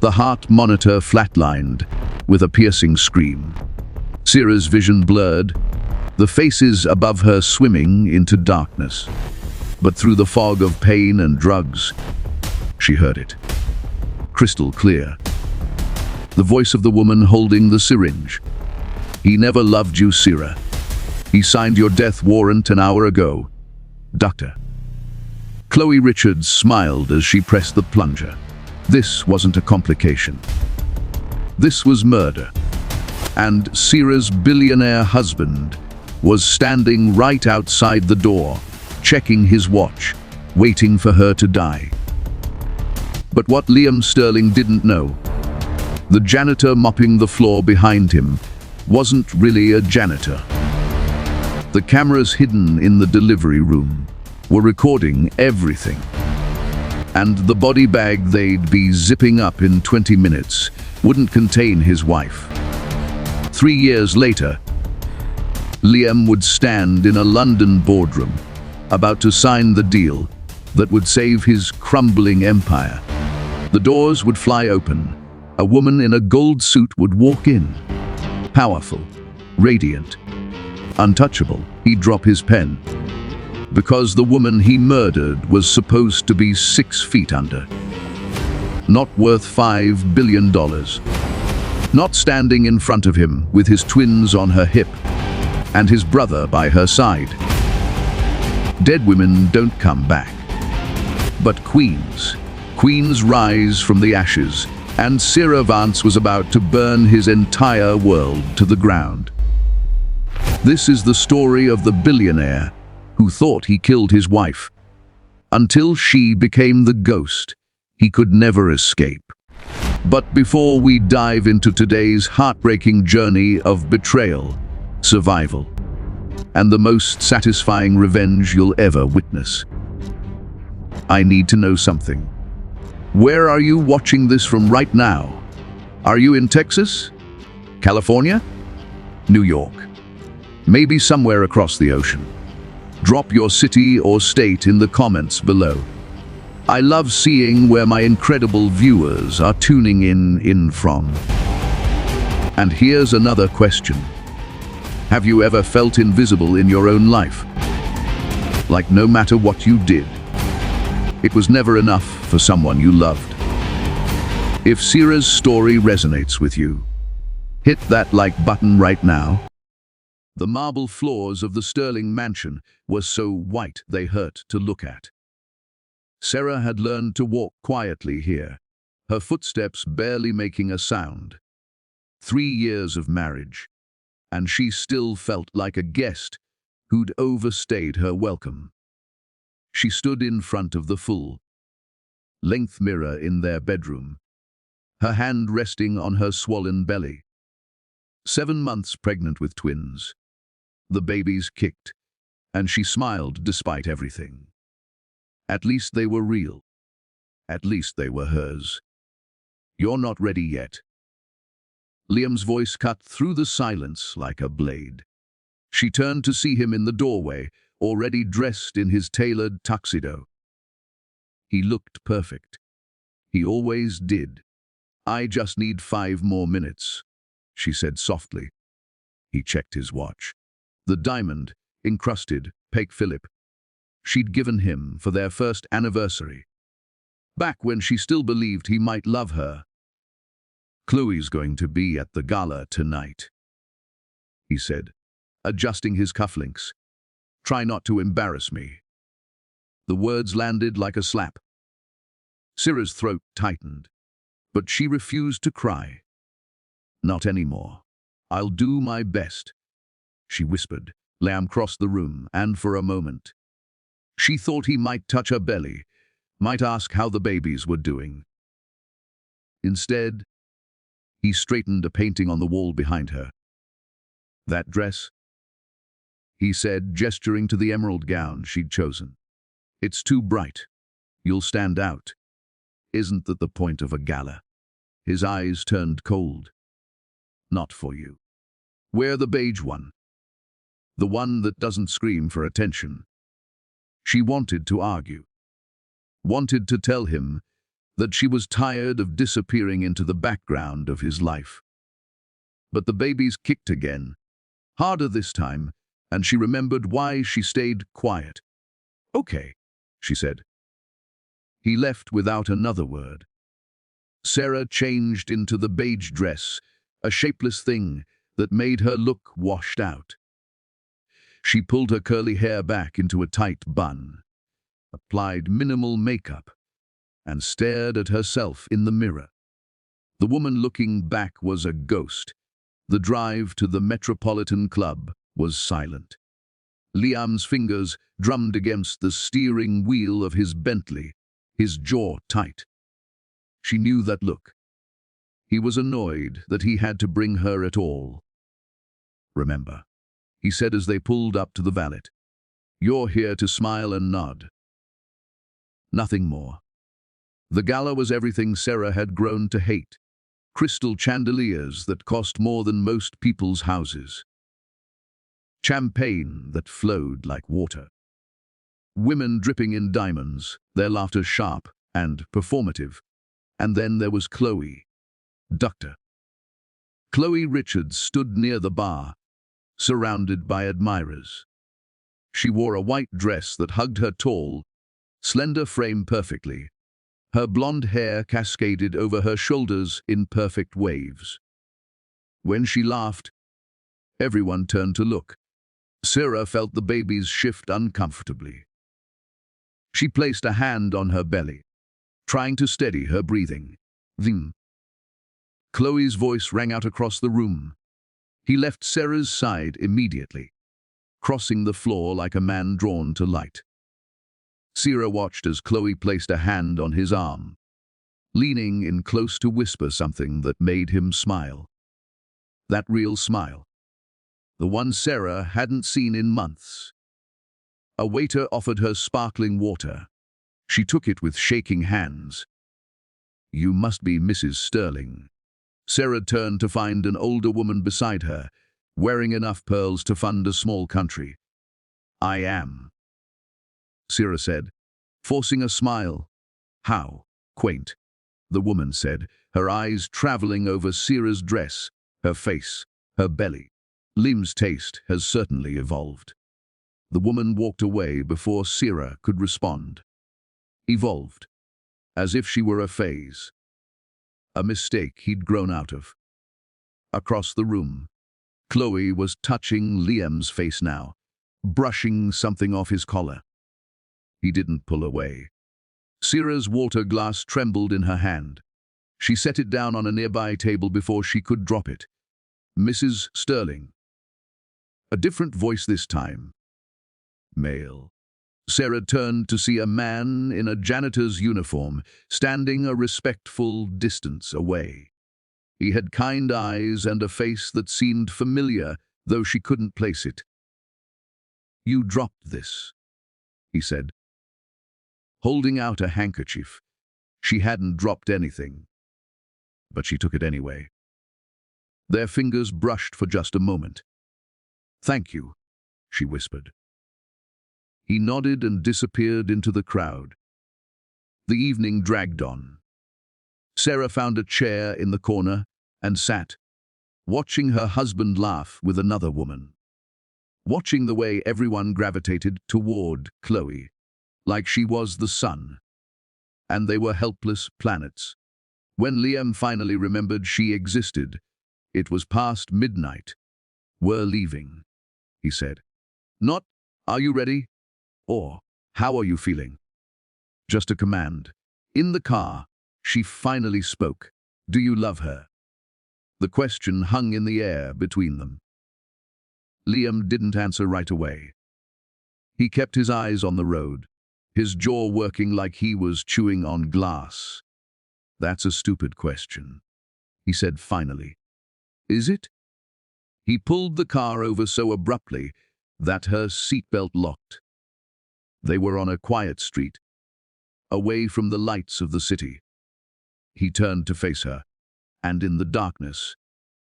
The heart monitor flatlined with a piercing scream. Sera's vision blurred, the faces above her swimming into darkness. But through the fog of pain and drugs, she heard it. Crystal clear. The voice of the woman holding the syringe. "He never loved you, Sera. He signed your death warrant an hour ago. Doctor." Chloe Richards smiled as she pressed the plunger. This wasn't a complication. This was murder. And Sera's billionaire husband was standing right outside the door, checking his watch, waiting for her to die. But what Liam Sterling didn't know, the janitor mopping the floor behind him wasn't really a janitor. The cameras hidden in the delivery room were recording everything. And the body bag they'd be zipping up in 20 minutes wouldn't contain his wife. 3 years later, Liam would stand in a London boardroom, about to sign the deal that would save his crumbling empire. The doors would fly open. A woman in a gold suit would walk in. Powerful, radiant, untouchable. He'd drop his pen. Because the woman he murdered was supposed to be 6 feet under. Not worth $5 billion. Not standing in front of him with his twins on her hip and his brother by her side. Dead women don't come back. But queens rise from the ashes, and Sera Vance was about to burn his entire world to the ground. This is the story of the billionaire who thought he killed his wife, until she became the ghost he could never escape. But before we dive into today's heartbreaking journey of betrayal, survival, and the most satisfying revenge you'll ever witness, I need to know something. Where are you watching this from right now? Are you in Texas? California? New York? Maybe somewhere across the ocean? Drop your city or state in the comments below. I love seeing where my incredible viewers are tuning in from. And here's another question. Have you ever felt invisible in your own life? Like no matter what you did, it was never enough for someone you loved. If Sera's story resonates with you, hit that like button right now. The marble floors of the Sterling mansion were so white they hurt to look at. Sera had learned to walk quietly here, her footsteps barely making a sound. 3 years of marriage, and she still felt like a guest who'd overstayed her welcome. She stood in front of the full-length mirror in their bedroom, her hand resting on her swollen belly. 7 months pregnant with twins. The babies kicked, and she smiled despite everything. At least they were real. At least they were hers. "You're not ready yet." Liam's voice cut through the silence like a blade. She turned to see him in the doorway, already dressed in his tailored tuxedo. He looked perfect. He always did. "I just need 5 more minutes," she said softly. He checked his watch. The diamond, encrusted, Paik Philippe, she'd given him for their first anniversary, back when she still believed he might love her. "Chloe's going to be at the gala tonight," he said, adjusting his cufflinks. "Try not to embarrass me." The words landed like a slap. Sera's throat tightened, but she refused to cry. "Not anymore. I'll do my best," she whispered. Liam crossed the room, and for a moment, she thought he might touch her belly, might ask how the babies were doing. Instead, he straightened a painting on the wall behind her. "That dress?" he said, gesturing to the emerald gown she'd chosen. "It's too bright. You'll stand out. Isn't that the point of a gala?" His eyes turned cold. "Not for you. Wear the beige one. The one that doesn't scream for attention." She wanted to argue. Wanted to tell him that she was tired of disappearing into the background of his life. But the babies kicked again, harder this time, and she remembered why she stayed quiet. "Okay," she said. He left without another word. Sarah changed into the beige dress, a shapeless thing that made her look washed out. She pulled her curly hair back into a tight bun, applied minimal makeup, and stared at herself in the mirror. The woman looking back was a ghost. The drive to the Metropolitan Club was silent. Liam's fingers drummed against the steering wheel of his Bentley, his jaw tight. She knew that look. He was annoyed that he had to bring her at all. "Remember," he said as they pulled up to the valet, "you're here to smile and nod. Nothing more." The gala was everything Sarah had grown to hate. Crystal chandeliers that cost more than most people's houses. Champagne that flowed like water. Women dripping in diamonds, their laughter sharp and performative. And then there was Chloe, Dr. Chloe Richards stood near the bar, surrounded by admirers. She wore a white dress that hugged her tall, slender frame perfectly. Her blonde hair cascaded over her shoulders in perfect waves. When she laughed, everyone turned to look. Sarah felt the babies shift uncomfortably. She placed a hand on her belly, trying to steady her breathing. "Vim." Chloe's voice rang out across the room. He left Sarah's side immediately, crossing the floor like a man drawn to light. Sarah watched as Chloe placed a hand on his arm, leaning in close to whisper something that made him smile. That real smile. The one Sarah hadn't seen in months. A waiter offered her sparkling water. She took it with shaking hands. "You must be Mrs. Sterling." Sarah turned to find an older woman beside her, wearing enough pearls to fund a small country. "I am," Sarah said, forcing a smile. "How quaint," the woman said, her eyes traveling over Sarah's dress, her face, her belly. "Lim's taste has certainly evolved." The woman walked away before Sarah could respond. Evolved, as if she were a phase. A mistake he'd grown out of. Across the room, Chloe was touching Liam's face now, brushing something off his collar. He didn't pull away. Sarah's water glass trembled in her hand. She set it down on a nearby table before she could drop it. "Mrs. Sterling." A different voice this time. Male. Sarah turned to see a man in a janitor's uniform, standing a respectful distance away. He had kind eyes and a face that seemed familiar, though she couldn't place it. "You dropped this," he said, holding out a handkerchief. She hadn't dropped anything, but she took it anyway. Their fingers brushed for just a moment. "Thank you," she whispered. He nodded and disappeared into the crowd. The evening dragged on. Sarah found a chair in the corner and sat, watching her husband laugh with another woman. Watching the way everyone gravitated toward Chloe, like she was the sun, and they were helpless planets. When Liam finally remembered she existed, it was past midnight. "We're leaving," he said. Not, "Are you ready?" or "How are you feeling?" Just a command. In the car, she finally spoke. "Do you love her?" The question hung in the air between them. Liam didn't answer right away. He kept his eyes on the road, his jaw working like he was chewing on glass. "That's a stupid question," he said finally. "Is it?" He pulled the car over so abruptly that her seatbelt locked. They were on a quiet street, away from the lights of the city. He turned to face her, and in the darkness,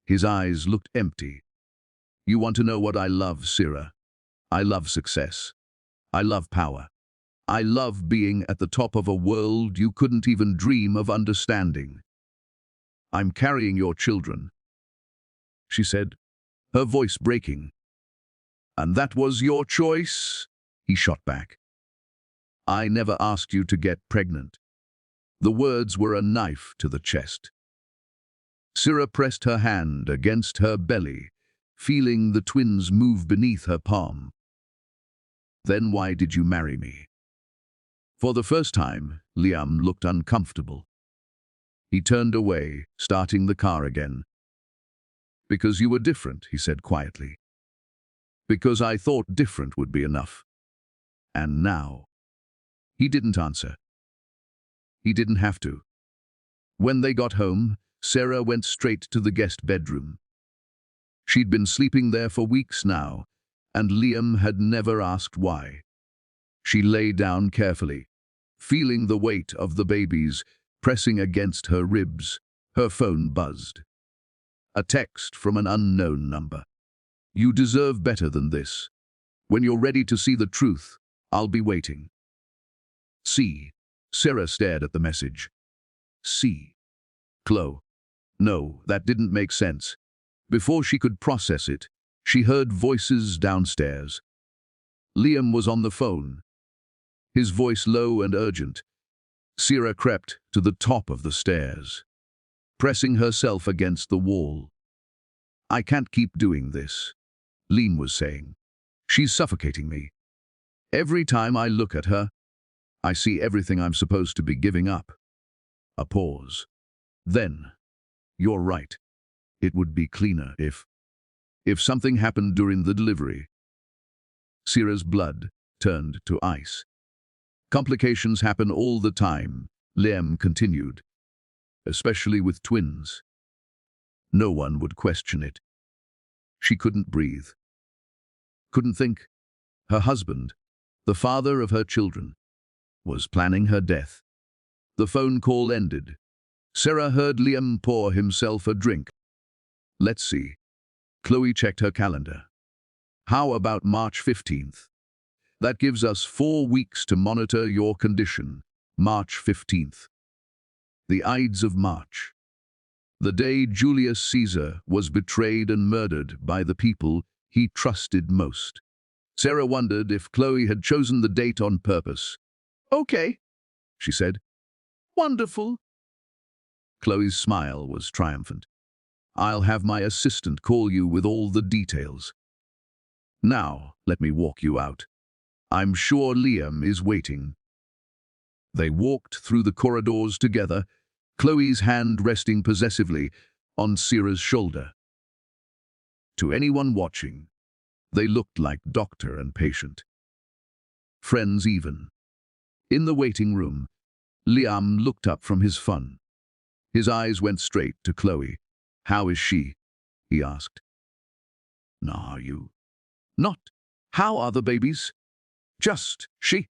his eyes looked empty. "You want to know what I love, Sarah? I love success. I love power. I love being at the top of a world you couldn't even dream of understanding. I'm carrying your children, she said, her voice breaking. And that was your choice? He shot back. I never asked you to get pregnant. The words were a knife to the chest. Sera pressed her hand against her belly, feeling the twins move beneath her palm. Then why did you marry me? For the first time, Liam looked uncomfortable. He turned away, starting the car again. Because you were different, he said quietly. Because I thought different would be enough. And now? He didn't answer. He didn't have to. When they got home, Sera went straight to the guest bedroom. She'd been sleeping there for weeks now, and Liam had never asked why. She lay down carefully, feeling the weight of the babies pressing against her ribs. Her phone buzzed. A text from an unknown number. You deserve better than this. When you're ready to see the truth, I'll be waiting. See. Sera stared at the message. See. Chloe. No, that didn't make sense. Before she could process it, she heard voices downstairs. Liam was on the phone, his voice low and urgent. Sera crept to the top of the stairs, pressing herself against the wall. I can't keep doing this, Liam was saying. She's suffocating me. Every time I look at her, I see everything I'm supposed to be giving up. A pause. Then, you're right. It would be cleaner if something happened during the delivery. Sera's blood turned to ice. Complications happen all the time, Liam continued, especially with twins. No one would question it. She couldn't breathe. Couldn't think. Her husband, the father of her children, was planning her death. The phone call ended. Sera heard Liam pour himself a drink. Let's see. Chloe checked her calendar. How about March 15th? That gives us 4 weeks to monitor your condition. March 15th. The Ides of March. The day Julius Caesar was betrayed and murdered by the people he trusted most. Sera wondered if Chloe had chosen the date on purpose. Okay, she said. Wonderful. Chloe's smile was triumphant. I'll have my assistant call you with all the details. Now, let me walk you out. I'm sure Liam is waiting. They walked through the corridors together, Chloe's hand resting possessively on Sera's shoulder. To anyone watching, they looked like doctor and patient. Friends even. In the waiting room, Liam looked up from his phone. His eyes went straight to Chloe. How is she? He asked. No, you. Not. How are the babies? Just she.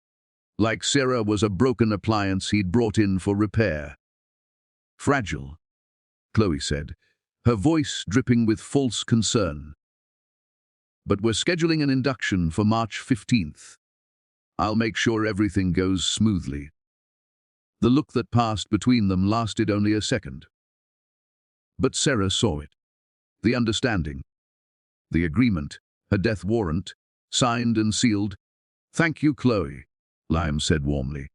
Like Sera was a broken appliance he'd brought in for repair. Fragile, Chloe said, her voice dripping with false concern. But we're scheduling an induction for March 15th. I'll make sure everything goes smoothly. The look that passed between them lasted only a second. But Sera saw it. The understanding. The agreement, her death warrant, signed and sealed. Thank you, Chloe, Liam said warmly.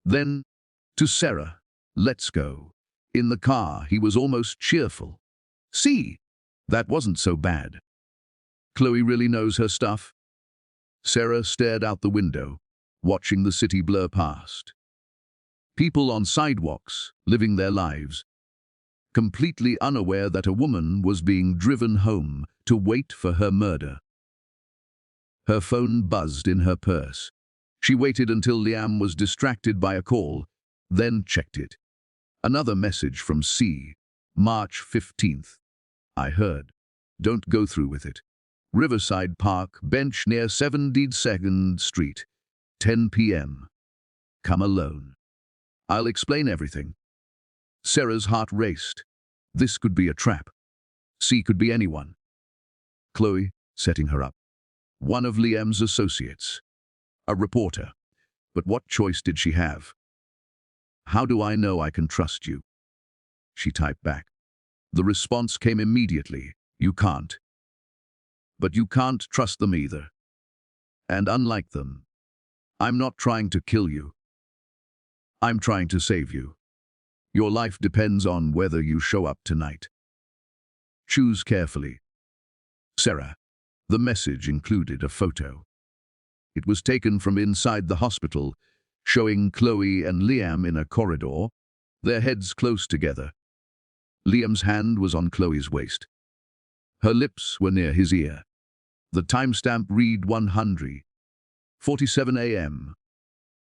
Then, to Sera, let's go. In the car, he was almost cheerful. See, that wasn't so bad. Chloe really knows her stuff. Sera stared out the window, watching the city blur past. People on sidewalks, living their lives, completely unaware that a woman was being driven home to wait for her murder. Her phone buzzed in her purse. She waited until Liam was distracted by a call, then checked it. Another message from C. March 15th. I heard. Don't go through with it. Riverside Park, bench near 72nd Street, 10 p.m. Come alone. I'll explain everything. Sera's heart raced. This could be a trap. C could be anyone. Chloe, setting her up. One of Liam's associates. A reporter. But what choice did she have? "How do I know I can trust you?" she typed back. The response came immediately. "You can't. But you can't trust them either. And unlike them, I'm not trying to kill you. I'm trying to save you. Your life depends on whether you show up tonight. Choose carefully. Sarah." The message included a photo. It was taken from inside the hospital, showing Chloe and Liam in a corridor, their heads close together. Liam's hand was on Chloe's waist. Her lips were near his ear. The timestamp read 1:47 a.m.,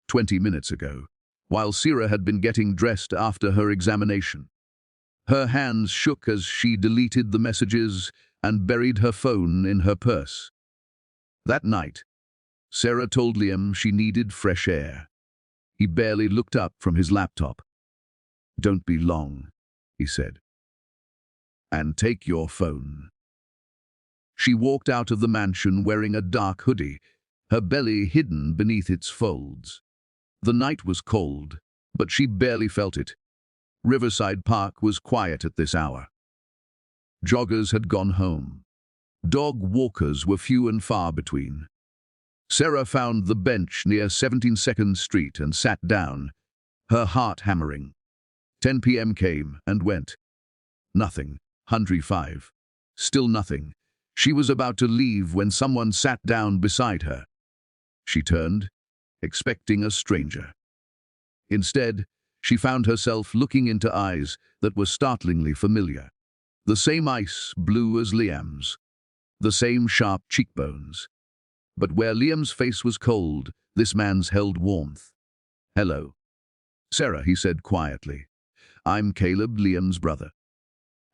20 minutes ago, while Sarah had been getting dressed after her examination. Her hands shook as she deleted the messages and buried her phone in her purse. That night, Sarah told Liam she needed fresh air. He barely looked up from his laptop. "Don't be long," he said. "And take your phone." She walked out of the mansion wearing a dark hoodie, her belly hidden beneath its folds. The night was cold, but she barely felt it. Riverside Park was quiet at this hour. Joggers had gone home. Dog walkers were few and far between. Sarah found the bench near 72nd Street and sat down, her heart hammering. 10 p.m. came and went. Nothing. 105. Still nothing. She was about to leave when someone sat down beside her. She turned, expecting a stranger. Instead, she found herself looking into eyes that were startlingly familiar. The same ice blue as Liam's. The same sharp cheekbones. But where Liam's face was cold, this man's held warmth. "Hello, Sarah," he said quietly. "I'm Caleb, Liam's brother.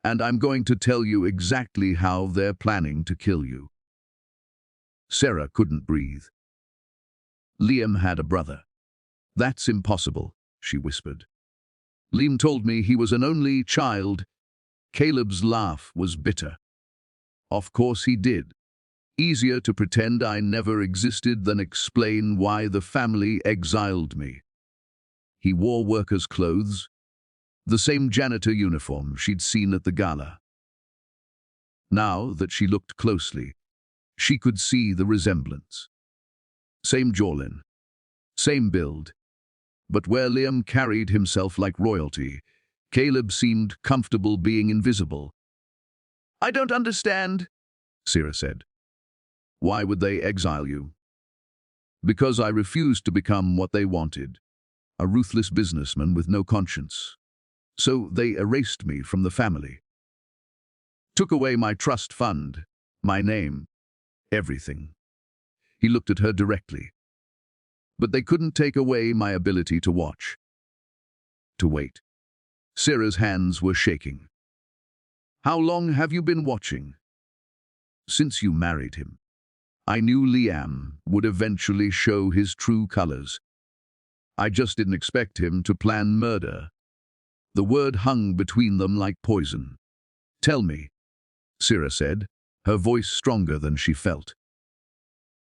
And I'm going to tell you exactly how they're planning to kill you." Sarah couldn't breathe. "Liam had a brother." "That's impossible," she whispered. "Liam told me he was an only child." Caleb's laugh was bitter. "Of course he did. Easier to pretend I never existed than explain why the family exiled me. He wore workers' clothes, the same janitor uniform she'd seen at the gala. Now that she looked closely, she could see the resemblance. Same jawline, same build. But where Liam carried himself like royalty, Caleb seemed comfortable being invisible. "I don't understand," Sarah said. "Why would they exile you?" "Because I refused to become what they wanted, a ruthless businessman with no conscience. So they erased me from the family. Took away my trust fund, my name, everything." He looked at her directly. "But they couldn't take away my ability to watch, to wait." Sarah's hands were shaking. "How long have you been watching?" "Since you married him. I knew Liam would eventually show his true colors. I just didn't expect him to plan murder." The word hung between them like poison. "Tell me," Sarah said, her voice stronger than she felt.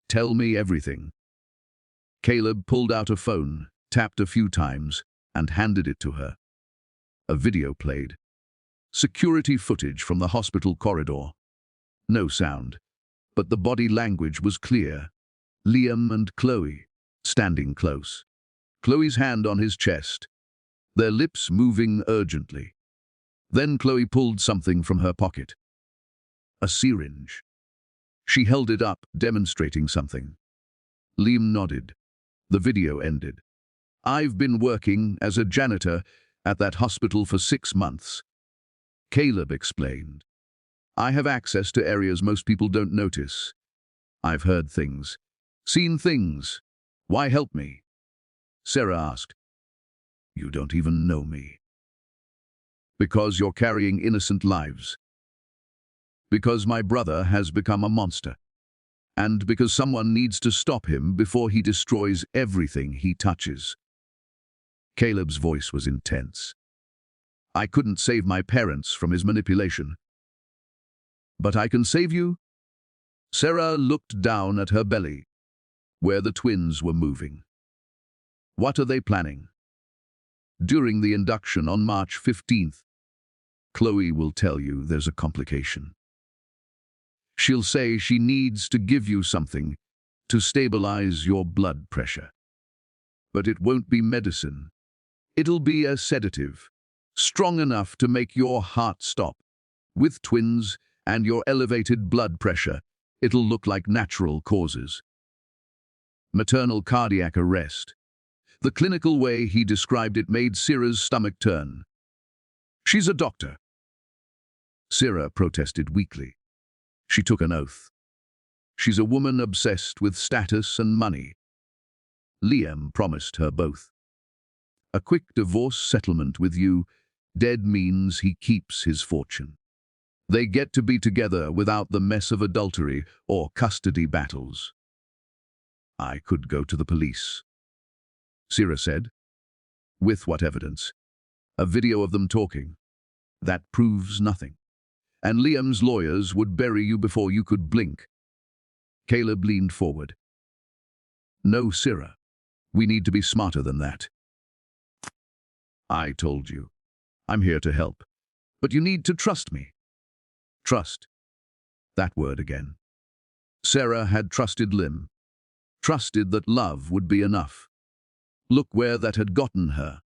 "Tell me everything." Caleb pulled out a phone, tapped a few times, and handed it to her. A video played. Security footage from the hospital corridor. No sound, but the body language was clear. Liam and Chloe, standing close. Chloe's hand on his chest, their lips moving urgently. Then Chloe pulled something from her pocket. A syringe. She held it up, demonstrating something. Liam nodded. The video ended. "I've been working as a janitor at that hospital for 6 months. Caleb explained. "I have access to areas most people don't notice. I've heard things, seen things. Why help me?" Sarah asked. "You don't even know me." "Because you're carrying innocent lives. Because my brother has become a monster. And because someone needs to stop him before he destroys everything he touches." Caleb's voice was intense. "I couldn't save my parents from his manipulation. But I can save you?" Sarah looked down at her belly, where the twins were moving. What are they planning? During the induction on March 15th, Chloe will tell you there's a complication. She'll say she needs to give you something to stabilize your blood pressure. But it won't be medicine. It'll be a sedative, strong enough to make your heart stop. With twins and your elevated blood pressure, it'll look like natural causes. Maternal cardiac arrest. The clinical way he described it made Sera's stomach turn. She's a doctor. Sera protested weakly. She took an oath. She's a woman obsessed with status and money. Liam promised her both. A quick divorce settlement with you. Dead means he keeps his fortune. They get to be together without the mess of adultery or custody battles. I could go to the police, Sera said. With what evidence? A video of them talking. That proves nothing. And Liam's lawyers would bury you before you could blink. Caleb leaned forward. No, Sera. We need to be smarter than that. I told you. I'm here to help. But you need to trust me. Trust. That word again. Sera had trusted Liam. Trusted that love would be enough. Look where that had gotten her.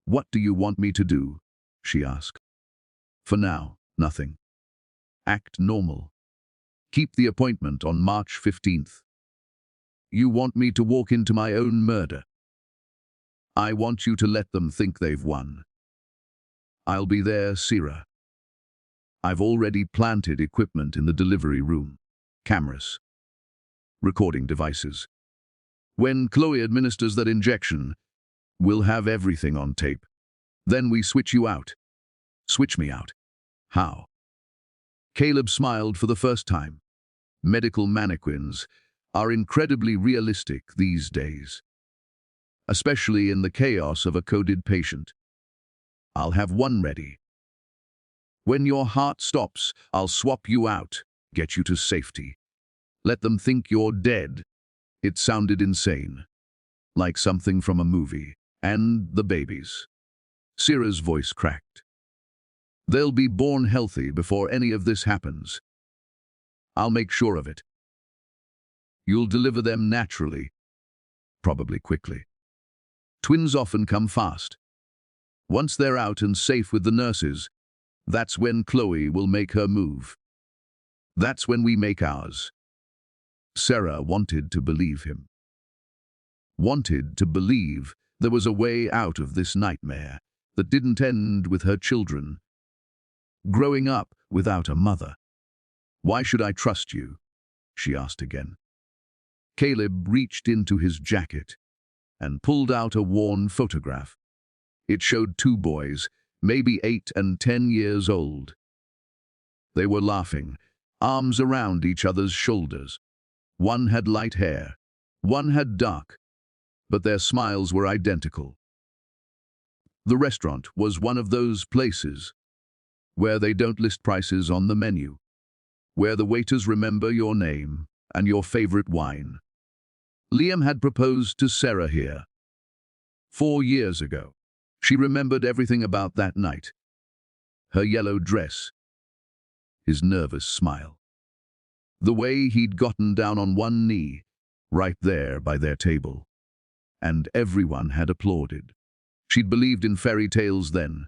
What do you want me to do? She asked. For now, nothing. Act normal. Keep the appointment on March 15th. You want me to walk into my own murder. I want you to let them think they've won. I'll be there, Sera. I've already planted equipment in the delivery room. Cameras. Recording devices. When Chloe administers that injection, we'll have everything on tape. Then we switch you out. Switch me out. How? Caleb smiled for the first time. Medical mannequins are incredibly realistic these days, especially in the chaos of a coded patient. I'll have one ready. When your heart stops, I'll swap you out, get you to safety. Let them think you're dead. It sounded insane, like something from a movie. And the babies. Sera's voice cracked. They'll be born healthy before any of this happens. I'll make sure of it. You'll deliver them naturally, probably quickly. Twins often come fast. Once they're out and safe with the nurses, that's when Chloe will make her move. That's when we make ours. Sera wanted to believe him. Wanted to believe there was a way out of this nightmare that didn't end with her children. Growing up without a mother. Why should I trust you? She asked again. Caleb reached into his jacket and pulled out a worn photograph. It showed two boys, maybe 8 and 10 years old. They were laughing, arms around each other's shoulders. One had light hair, one had dark, but their smiles were identical. The restaurant was one of those places where they don't list prices on the menu, where the waiters remember your name and your favorite wine. Liam had proposed to Sera here 4 years ago. She remembered everything about that night. Her yellow dress, his nervous smile, the way he'd gotten down on one knee, right there by their table. And everyone had applauded. She'd believed in fairy tales then.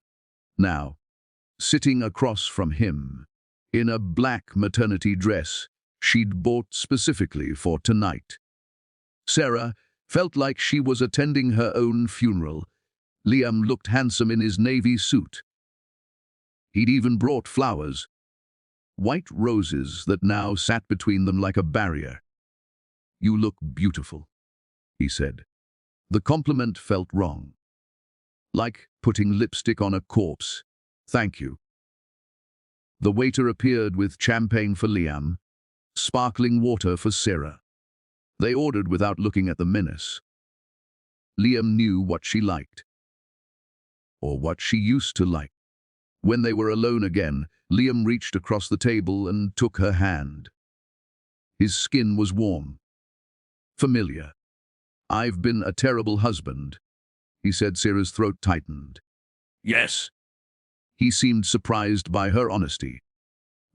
Now, sitting across from him, in a black maternity dress she'd bought specifically for tonight. Sera felt like she was attending her own funeral. Liam looked handsome in his navy suit. He'd even brought flowers, white roses that now sat between them like a barrier. You look beautiful, he said. The compliment felt wrong. Like putting lipstick on a corpse. Thank you. The waiter appeared with champagne for Liam, sparkling water for Sera. They ordered without looking at the menus. Liam knew what she liked. Or what she used to like. When they were alone again, Liam reached across the table and took her hand. His skin was warm. Familiar. I've been a terrible husband, he said. Sarah's throat tightened. Yes. He seemed surprised by her honesty.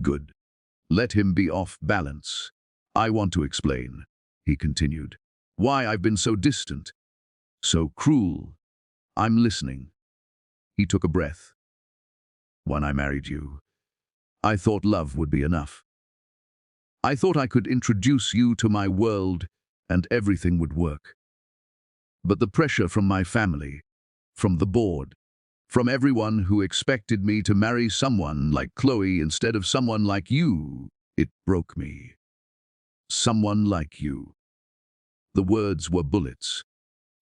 Good. Let him be off balance. I want to explain, he continued, why I've been so distant, so cruel. I'm listening. He took a breath. When I married you, I thought love would be enough. I thought I could introduce you to my world and everything would work. But the pressure from my family, from the board, from everyone who expected me to marry someone like Chloe instead of someone like you, it broke me. Someone like you. The words were bullets.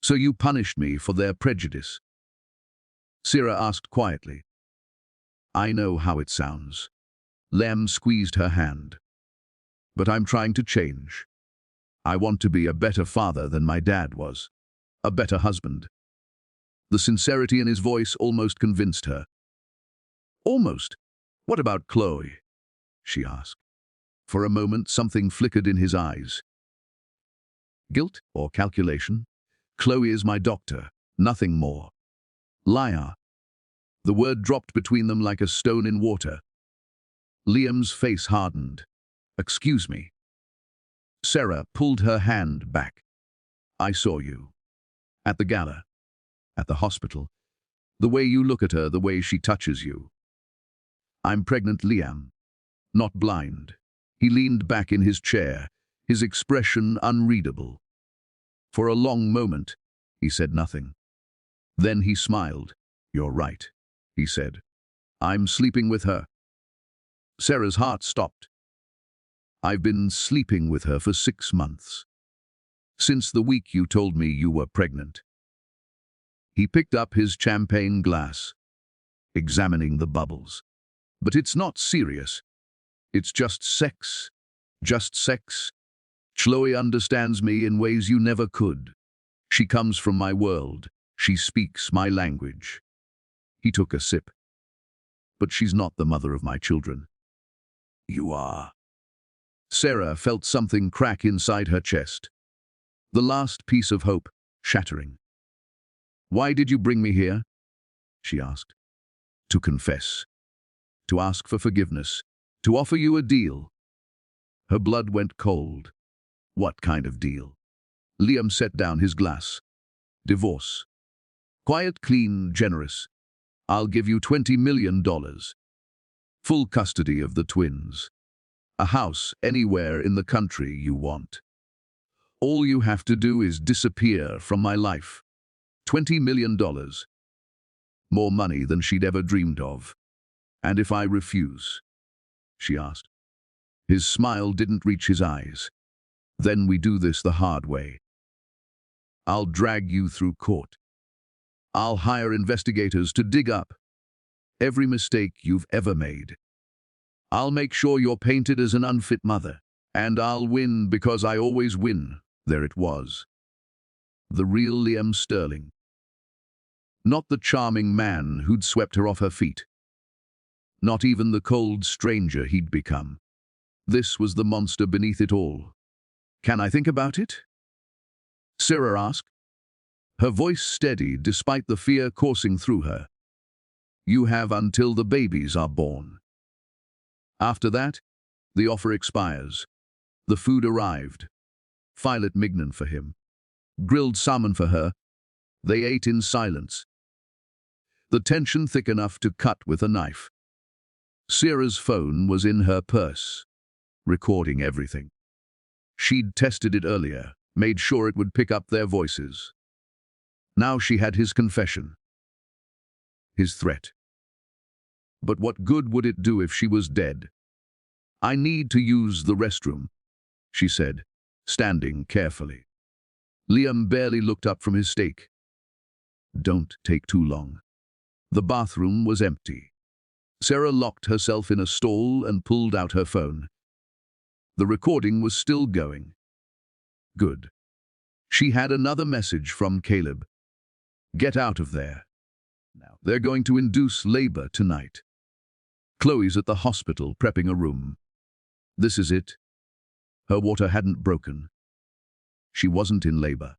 So you punished me for their prejudice. Sarah asked quietly. I know how it sounds. Lem squeezed her hand. But I'm trying to change. I want to be a better father than my dad was. A better husband. The sincerity in his voice almost convinced her. Almost. What about Chloe? She asked. For a moment, something flickered in his eyes. Guilt or calculation? Chloe is my doctor, nothing more. Liar. The word dropped between them like a stone in water. Liam's face hardened. Excuse me. Sarah pulled her hand back. I saw you. At the gala. At the hospital. The way you look at her, the way she touches you. I'm pregnant, Liam. Not blind. He leaned back in his chair, his expression unreadable. For a long moment, he said nothing. Then he smiled. You're right, he said. I'm sleeping with her. Sarah's heart stopped. I've been sleeping with her for 6 months. Since the week you told me you were pregnant. He picked up his champagne glass, examining the bubbles. But it's not serious. It's just sex. Just sex. Chloe understands me in ways you never could. She comes from my world. She speaks my language. He took a sip. But she's not the mother of my children. You are. Sarah felt something crack inside her chest. The last piece of hope shattering. Why did you bring me here? She asked. To confess. To ask for forgiveness. To offer you a deal. Her blood went cold. What kind of deal? Liam set down his glass. Divorce. Quiet, clean, generous. I'll give you $20 million. Full custody of the twins. A house anywhere in the country you want. All you have to do is disappear from my life. $20 million. More money than she'd ever dreamed of. And if I refuse? She asked. His smile didn't reach his eyes. Then we do this the hard way. I'll drag you through court. I'll hire investigators to dig up every mistake you've ever made. I'll make sure you're painted as an unfit mother. And I'll win because I always win. There it was. The real Liam Sterling. Not the charming man who'd swept her off her feet. Not even the cold stranger he'd become. This was the monster beneath it all. Can I think about it? Sarah asked, her voice steady despite the fear coursing through her. You have until the babies are born. After that, the offer expires. The food arrived. Filet mignon for him. Grilled salmon for her. They ate in silence. The tension thick enough to cut with a knife. Sarah's phone was in her purse, recording everything. She'd tested it earlier, made sure it would pick up their voices. Now she had his confession. His threat. But what good would it do if she was dead? I need to use the restroom, she said, standing carefully. Liam barely looked up from his steak. Don't take too long. The bathroom was empty. Sarah locked herself in a stall and pulled out her phone. The recording was still going. Good. She had another message from Caleb. Get out of there. Now, they're going to induce labor tonight. Chloe's at the hospital prepping a room. This is it. Her water hadn't broken. She wasn't in labor.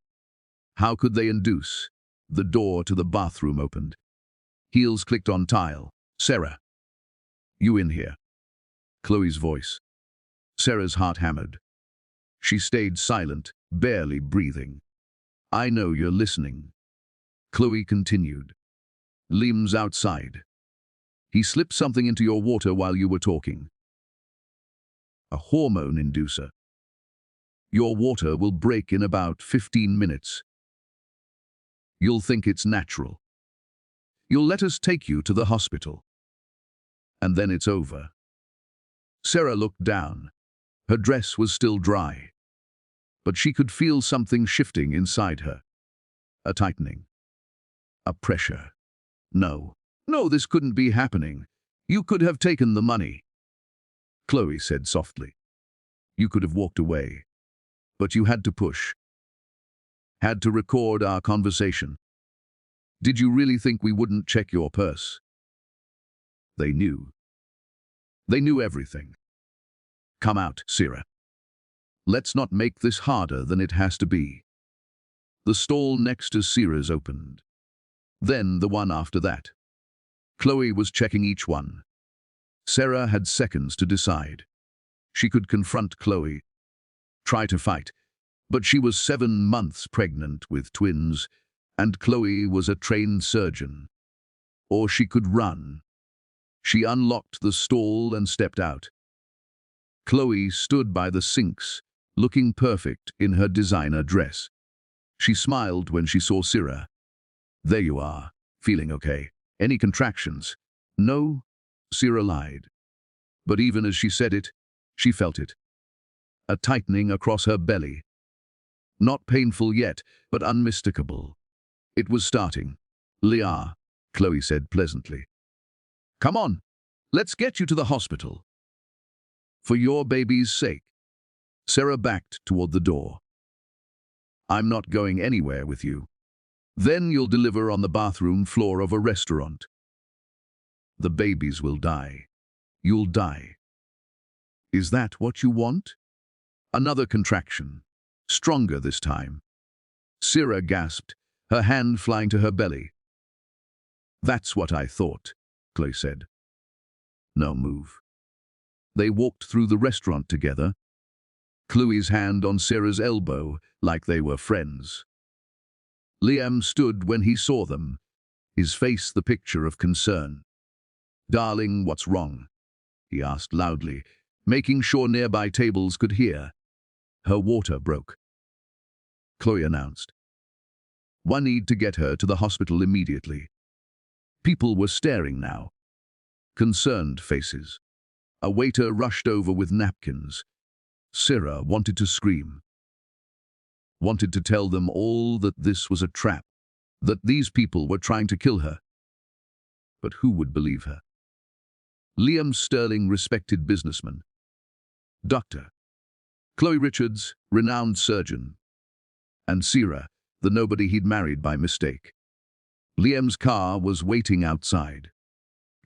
How could they induce? The door to the bathroom opened. Heels clicked on tile. Sarah. You in here? Chloe's voice. Sarah's heart hammered. She stayed silent, barely breathing. I know you're listening. Chloe continued. Liam's outside. He slipped something into your water while you were talking. A hormone inducer. Your water will break in about 15 minutes. You'll think it's natural. You'll let us take you to the hospital. And then it's over. Sarah looked down. Her dress was still dry. But she could feel something shifting inside her. A tightening. A pressure. No, this couldn't be happening. You could have taken the money. Chloe said softly. You could have walked away. But you had to push. Had to record our conversation. Did you really think we wouldn't check your purse? They knew. They knew everything. Come out, Sarah. Let's not make this harder than it has to be. The stall next to Sarah's opened. Then the one after that. Chloe was checking each one. Sarah had seconds to decide. She could confront Chloe, try to fight, but she was 7 months pregnant with twins, and Chloe was a trained surgeon. Or she could run. She unlocked the stall and stepped out. Chloe stood by the sinks, looking perfect in her designer dress. She smiled when she saw Sarah. There you are, feeling okay. Any contractions? No, Sarah lied. But even as she said it, she felt it. A tightening across her belly. Not painful yet, but unmistakable. It was starting. Leah, Chloe said pleasantly. Come on, let's get you to the hospital. For your baby's sake. Sarah backed toward the door. I'm not going anywhere with you. Then you'll deliver on the bathroom floor of a restaurant. The babies will die. You'll die. Is that what you want? Another contraction. Stronger this time. Sarah gasped, her hand flying to her belly. That's what I thought, Chloe said. No move. They walked through the restaurant together, Chloe's hand on Sarah's elbow like they were friends. Liam stood when he saw them, his face the picture of concern. Darling, what's wrong? He asked loudly, making sure nearby tables could hear. Her water broke. Chloe announced. I need to get her to the hospital immediately. People were staring now. Concerned faces. A waiter rushed over with napkins. Sarah wanted to scream. Wanted to tell them all that this was a trap, that these people were trying to kill her. But who would believe her? Liam Sterling, respected businessman. Doctor. Chloe Richards, renowned surgeon. And Sarah, the nobody he'd married by mistake. Liam's car was waiting outside.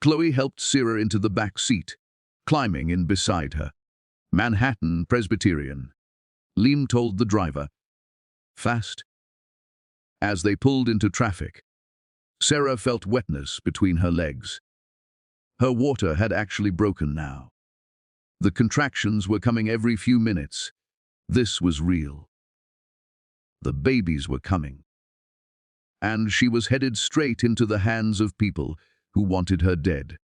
Chloe helped Sarah into the back seat, climbing in beside her. Manhattan Presbyterian. Liam told the driver. Fast. As they pulled into traffic, Sarah felt wetness between her legs. Her water had actually broken now. The contractions were coming every few minutes. This was real. The babies were coming. And she was headed straight into the hands of people who wanted her dead.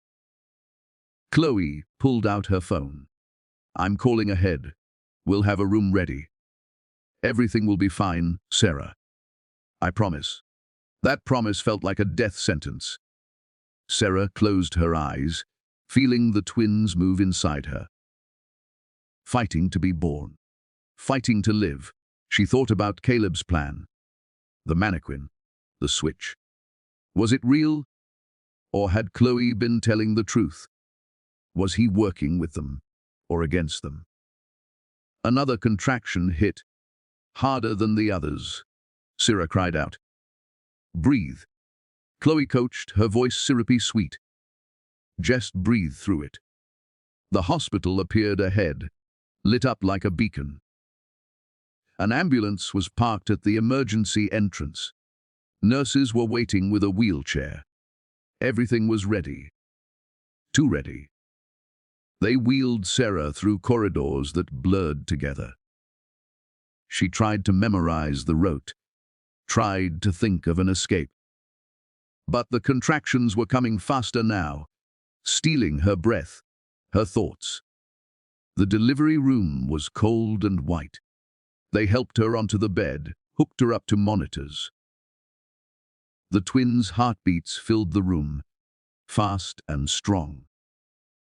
Chloe pulled out her phone. I'm calling ahead. We'll have a room ready. Everything will be fine, Sarah. I promise. That promise felt like a death sentence. Sarah closed her eyes, feeling the twins move inside her. Fighting to be born. Fighting to live. She thought about Caleb's plan. The mannequin. The switch. Was it real? Or had Chloe been telling the truth? Was he working with them or against them? Another contraction hit, harder than the others. Sarah cried out. Breathe. Chloe coached, her voice syrupy sweet. Just breathe through it. The hospital appeared ahead, lit up like a beacon. An ambulance was parked at the emergency entrance. Nurses were waiting with a wheelchair. Everything was ready. Too ready. They wheeled Sarah through corridors that blurred together. She tried to memorize the route, tried to think of an escape. But the contractions were coming faster now, stealing her breath, her thoughts. The delivery room was cold and white. They helped her onto the bed, hooked her up to monitors. The twins' heartbeats filled the room, fast and strong.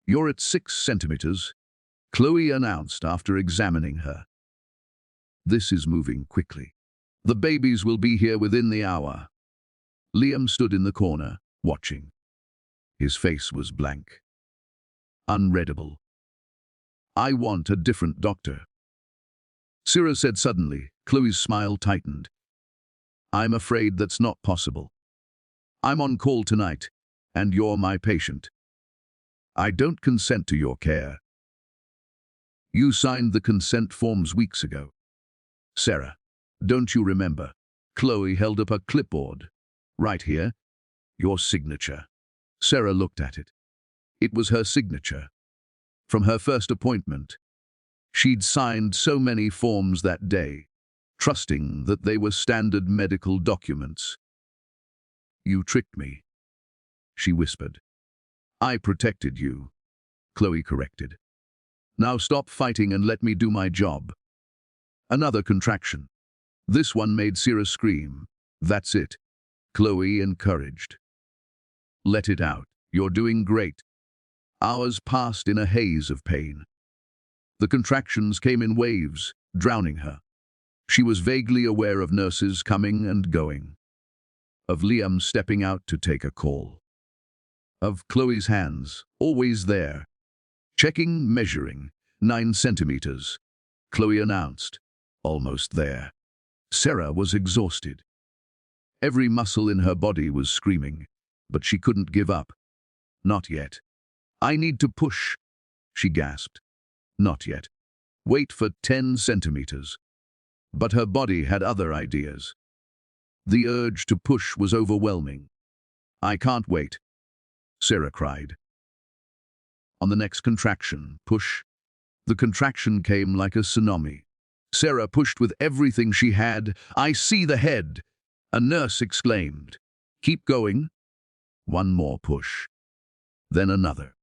"You're at 6 centimeters," Chloe announced after examining her. "This is moving quickly. The babies will be here within the hour." Liam stood in the corner, watching. His face was blank. Unreadable. "I want a different doctor," Sarah said suddenly. Chloe's smile tightened. "I'm afraid that's not possible. I'm on call tonight, and you're my patient. I don't consent to your care." "You signed the consent forms weeks ago, Sarah. Don't you remember?" Chloe held up a clipboard. "Right here. Your signature." Sarah looked at it. It was her signature. From her first appointment. She'd signed so many forms that day, trusting that they were standard medical documents. "You tricked me," she whispered. "I protected you," Chloe corrected. "Now stop fighting and let me do my job." Another contraction. This one made Sarah scream. "That's it," Chloe encouraged. "Let it out. You're doing great." Hours passed in a haze of pain. The contractions came in waves, drowning her. She was vaguely aware of nurses coming and going, of Liam stepping out to take a call, of Chloe's hands, always there. "Checking, measuring, 9 centimeters," Chloe announced. "Almost there." Sarah was exhausted. Every muscle in her body was screaming, but she couldn't give up. Not yet. "I need to push," she gasped. Not yet. Wait for 10 centimeters. But her body had other ideas. The urge to push was overwhelming. "I can't wait," Sarah cried. On the next contraction, push. The contraction came like a tsunami. Sarah pushed with everything she had. "I see the head," a nurse exclaimed. "Keep going." One more push. Then another.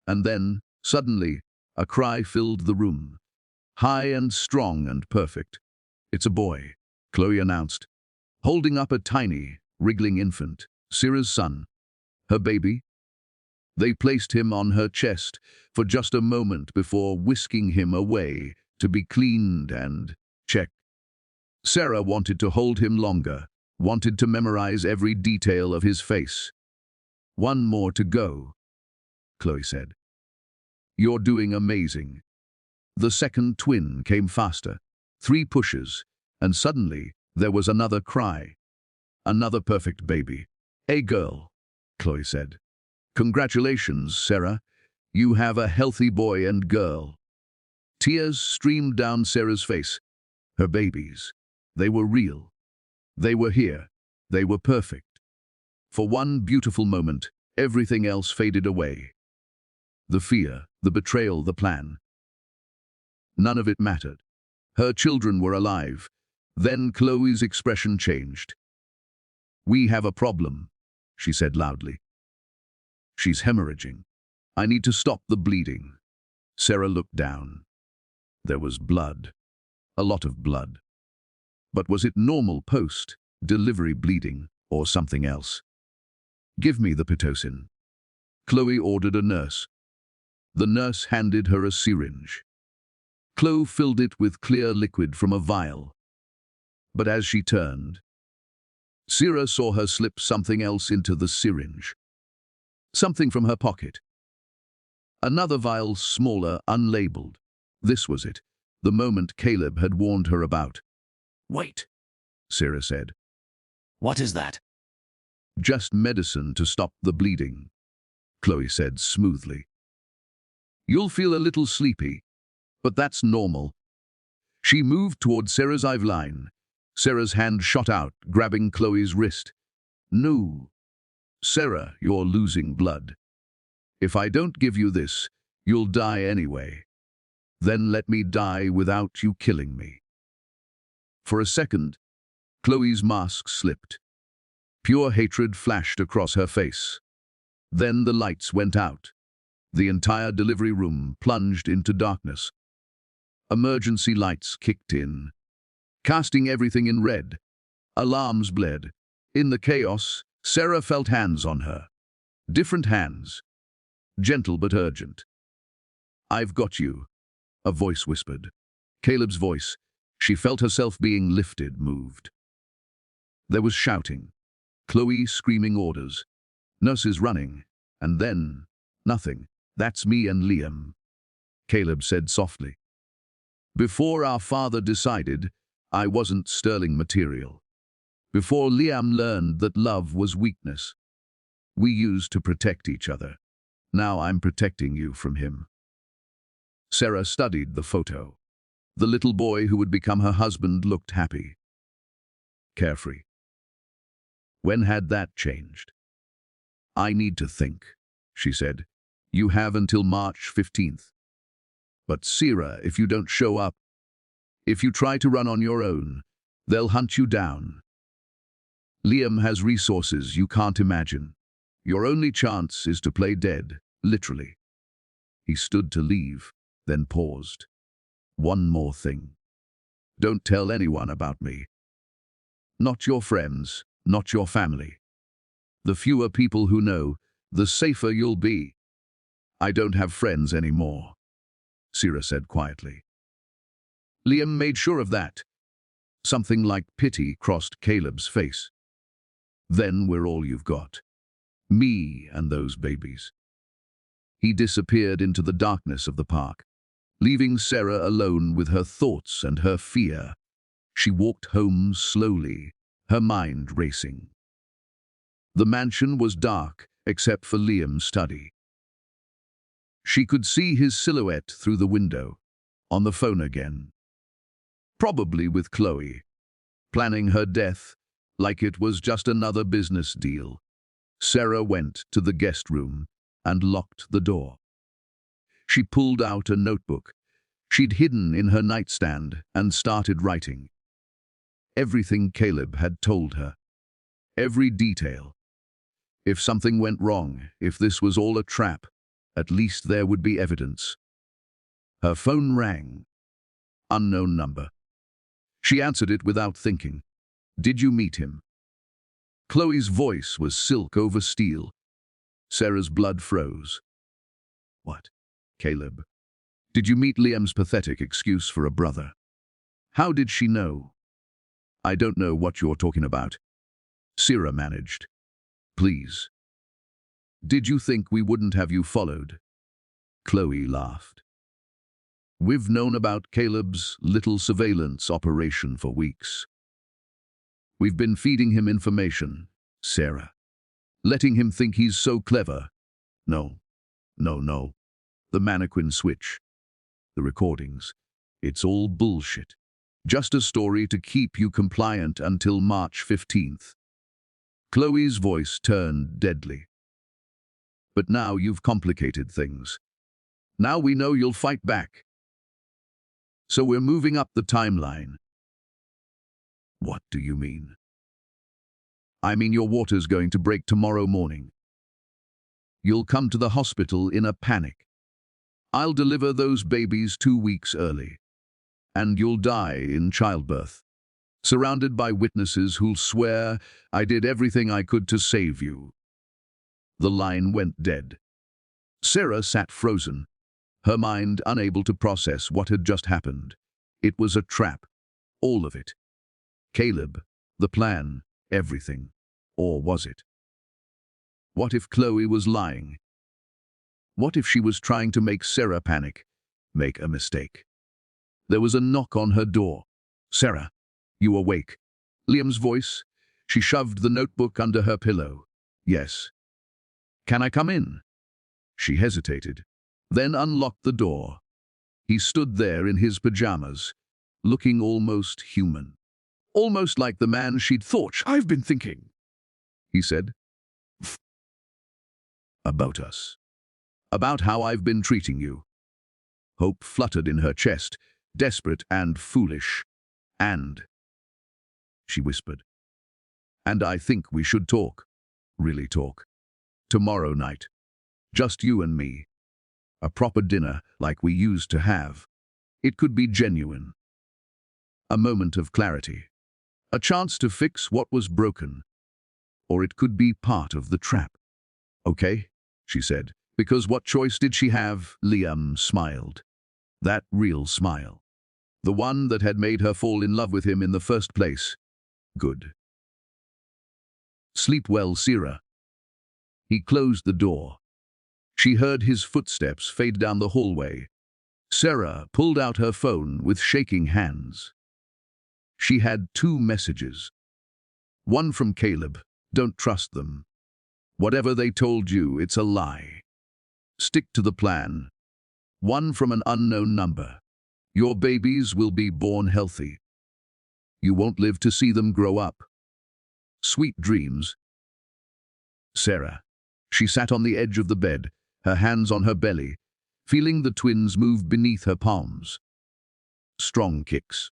And then, suddenly, a cry filled the room. High and strong and perfect. "It's a boy," Chloe announced, holding up a tiny, wriggling infant, Sarah's son, her baby. They placed him on her chest for just a moment before whisking him away to be cleaned and checked. Sarah wanted to hold him longer, wanted to memorize every detail of his face. "One more to go," Chloe said. "You're doing amazing." The second twin came faster. 3 pushes, and suddenly there was another cry. Another perfect baby. "A girl," Chloe said. "Congratulations, Sarah. You have a healthy boy and girl." Tears streamed down Sarah's face. Her babies. They were real. They were here. They were perfect. For one beautiful moment, everything else faded away. The fear, the betrayal, the plan. None of it mattered. Her children were alive. Then Chloe's expression changed. "We have a problem," she said loudly. "She's hemorrhaging. I need to stop the bleeding." Sarah looked down. There was blood. A lot of blood. But was it normal post-delivery bleeding or something else? "Give me the Pitocin." Chloe ordered a nurse. The nurse handed her a syringe. Chloe filled it with clear liquid from a vial. But as she turned, Sarah saw her slip something else into the syringe. Something from her pocket. Another vial, smaller, unlabeled. This was it, the moment Caleb had warned her about. "Wait," Sarah said. "what is that?" "Just medicine to stop the bleeding," Chloe said smoothly. "You'll feel a little sleepy, but that's normal." She moved toward Sarah's line. Sarah's hand shot out, grabbing Chloe's wrist. No. Sarah, you're losing blood. If I don't give you this, you'll die anyway. Then let me die without you killing me. For a second, Chloe's mask slipped. Pure hatred flashed across her face. Then the lights went out. The entire delivery room plunged into darkness. Emergency lights kicked in, casting everything in red. Alarms blared. In the chaos, Sarah felt hands on her. Different hands. Gentle but urgent. "I've got you," a voice whispered. Caleb's voice. She felt herself being lifted, moved. There was shouting. Chloe screaming orders. Nurses running. And then, nothing. "That's me and Liam," Caleb said softly. "Before our father decided, I wasn't sterling material. Before Liam learned that love was weakness. We used to protect each other. Now I'm protecting you from him." Sarah studied the photo. The little boy who would become her husband looked happy. Carefree. When had that changed? "I need to think," she said. "You have until March 15th. But Sarah, if you don't show up, if you try to run on your own, they'll hunt you down. Liam has resources you can't imagine. Your only chance is to play dead, literally." He stood to leave, then paused. "One more thing. Don't tell anyone about me. Not your friends, not your family. The fewer people who know, the safer you'll be." "I don't have friends anymore," Sarah said quietly. Liam made sure of that. Something like pity crossed Caleb's face. "Then we're all you've got. Me and those babies." He disappeared into the darkness of the park, leaving Sarah alone with her thoughts and her fear. She walked home slowly, her mind racing. The mansion was dark, except for Liam's study. She could see his silhouette through the window, on the phone again. Probably with Chloe, planning her death like it was just another business deal. Sarah went to the guest room and locked the door. She pulled out a notebook she'd hidden in her nightstand and started writing. Everything Caleb had told her. Every detail. If something went wrong, if this was all a trap, at least there would be evidence. Her phone rang. Unknown number. She answered it without thinking. "Did you meet him?" Chloe's voice was silk over steel. Sarah's blood froze. "What? Caleb? Did you meet Liam's pathetic excuse for a brother?" How did she know? "I don't know what you're talking about," Sarah managed. "Please. Did you think we wouldn't have you followed?" Chloe laughed. "We've known about Caleb's little surveillance operation for weeks. We've been feeding him information, Sarah. Letting him think he's so clever. No. The mannequin switch. The recordings. It's all bullshit. Just a story to keep you compliant until March 15th. Chloe's voice turned deadly. "But now you've complicated things. Now we know you'll fight back. So we're moving up the timeline." "What do you mean?" "I mean your water's going to break tomorrow morning. You'll come to the hospital in a panic. I'll deliver those babies 2 weeks early. And you'll die in childbirth, surrounded by witnesses who'll swear I did everything I could to save you." The line went dead. Sarah sat frozen, her mind unable to process what had just happened. It was a trap, all of it. Caleb, the plan, everything. Or was it? What if Chloe was lying? What if she was trying to make Sarah panic, make a mistake? There was a knock on her door. "Sarah, you awake?" Liam's voice. She shoved the notebook under her pillow. "Yes." "Can I come in?" She hesitated, then unlocked the door. He stood there in his pajamas, looking almost human. Almost like the man she'd thought. "I've been thinking," he said. "About us. About how I've been treating you." Hope fluttered in her chest, desperate and foolish. "And," she whispered, "and I think we should talk. Really talk. Tomorrow night. Just you and me. A proper dinner like we used to have. It could be genuine. A moment of clarity. A chance to fix what was broken. Or it could be part of the trap." "Okay," she said. Because what choice did she have? Liam smiled. That real smile. The one that had made her fall in love with him in the first place. Good. "Sleep well, Sera." He closed the door. She heard his footsteps fade down the hallway. Sera pulled out her phone with shaking hands. She had 2 messages. One from Caleb. "Don't trust them. Whatever they told you, it's a lie. Stick to the plan." One from an unknown number. "Your babies will be born healthy. You won't live to see them grow up. Sweet dreams." Sera. She sat on the edge of the bed, her hands on her belly, feeling the twins move beneath her palms. Strong kicks.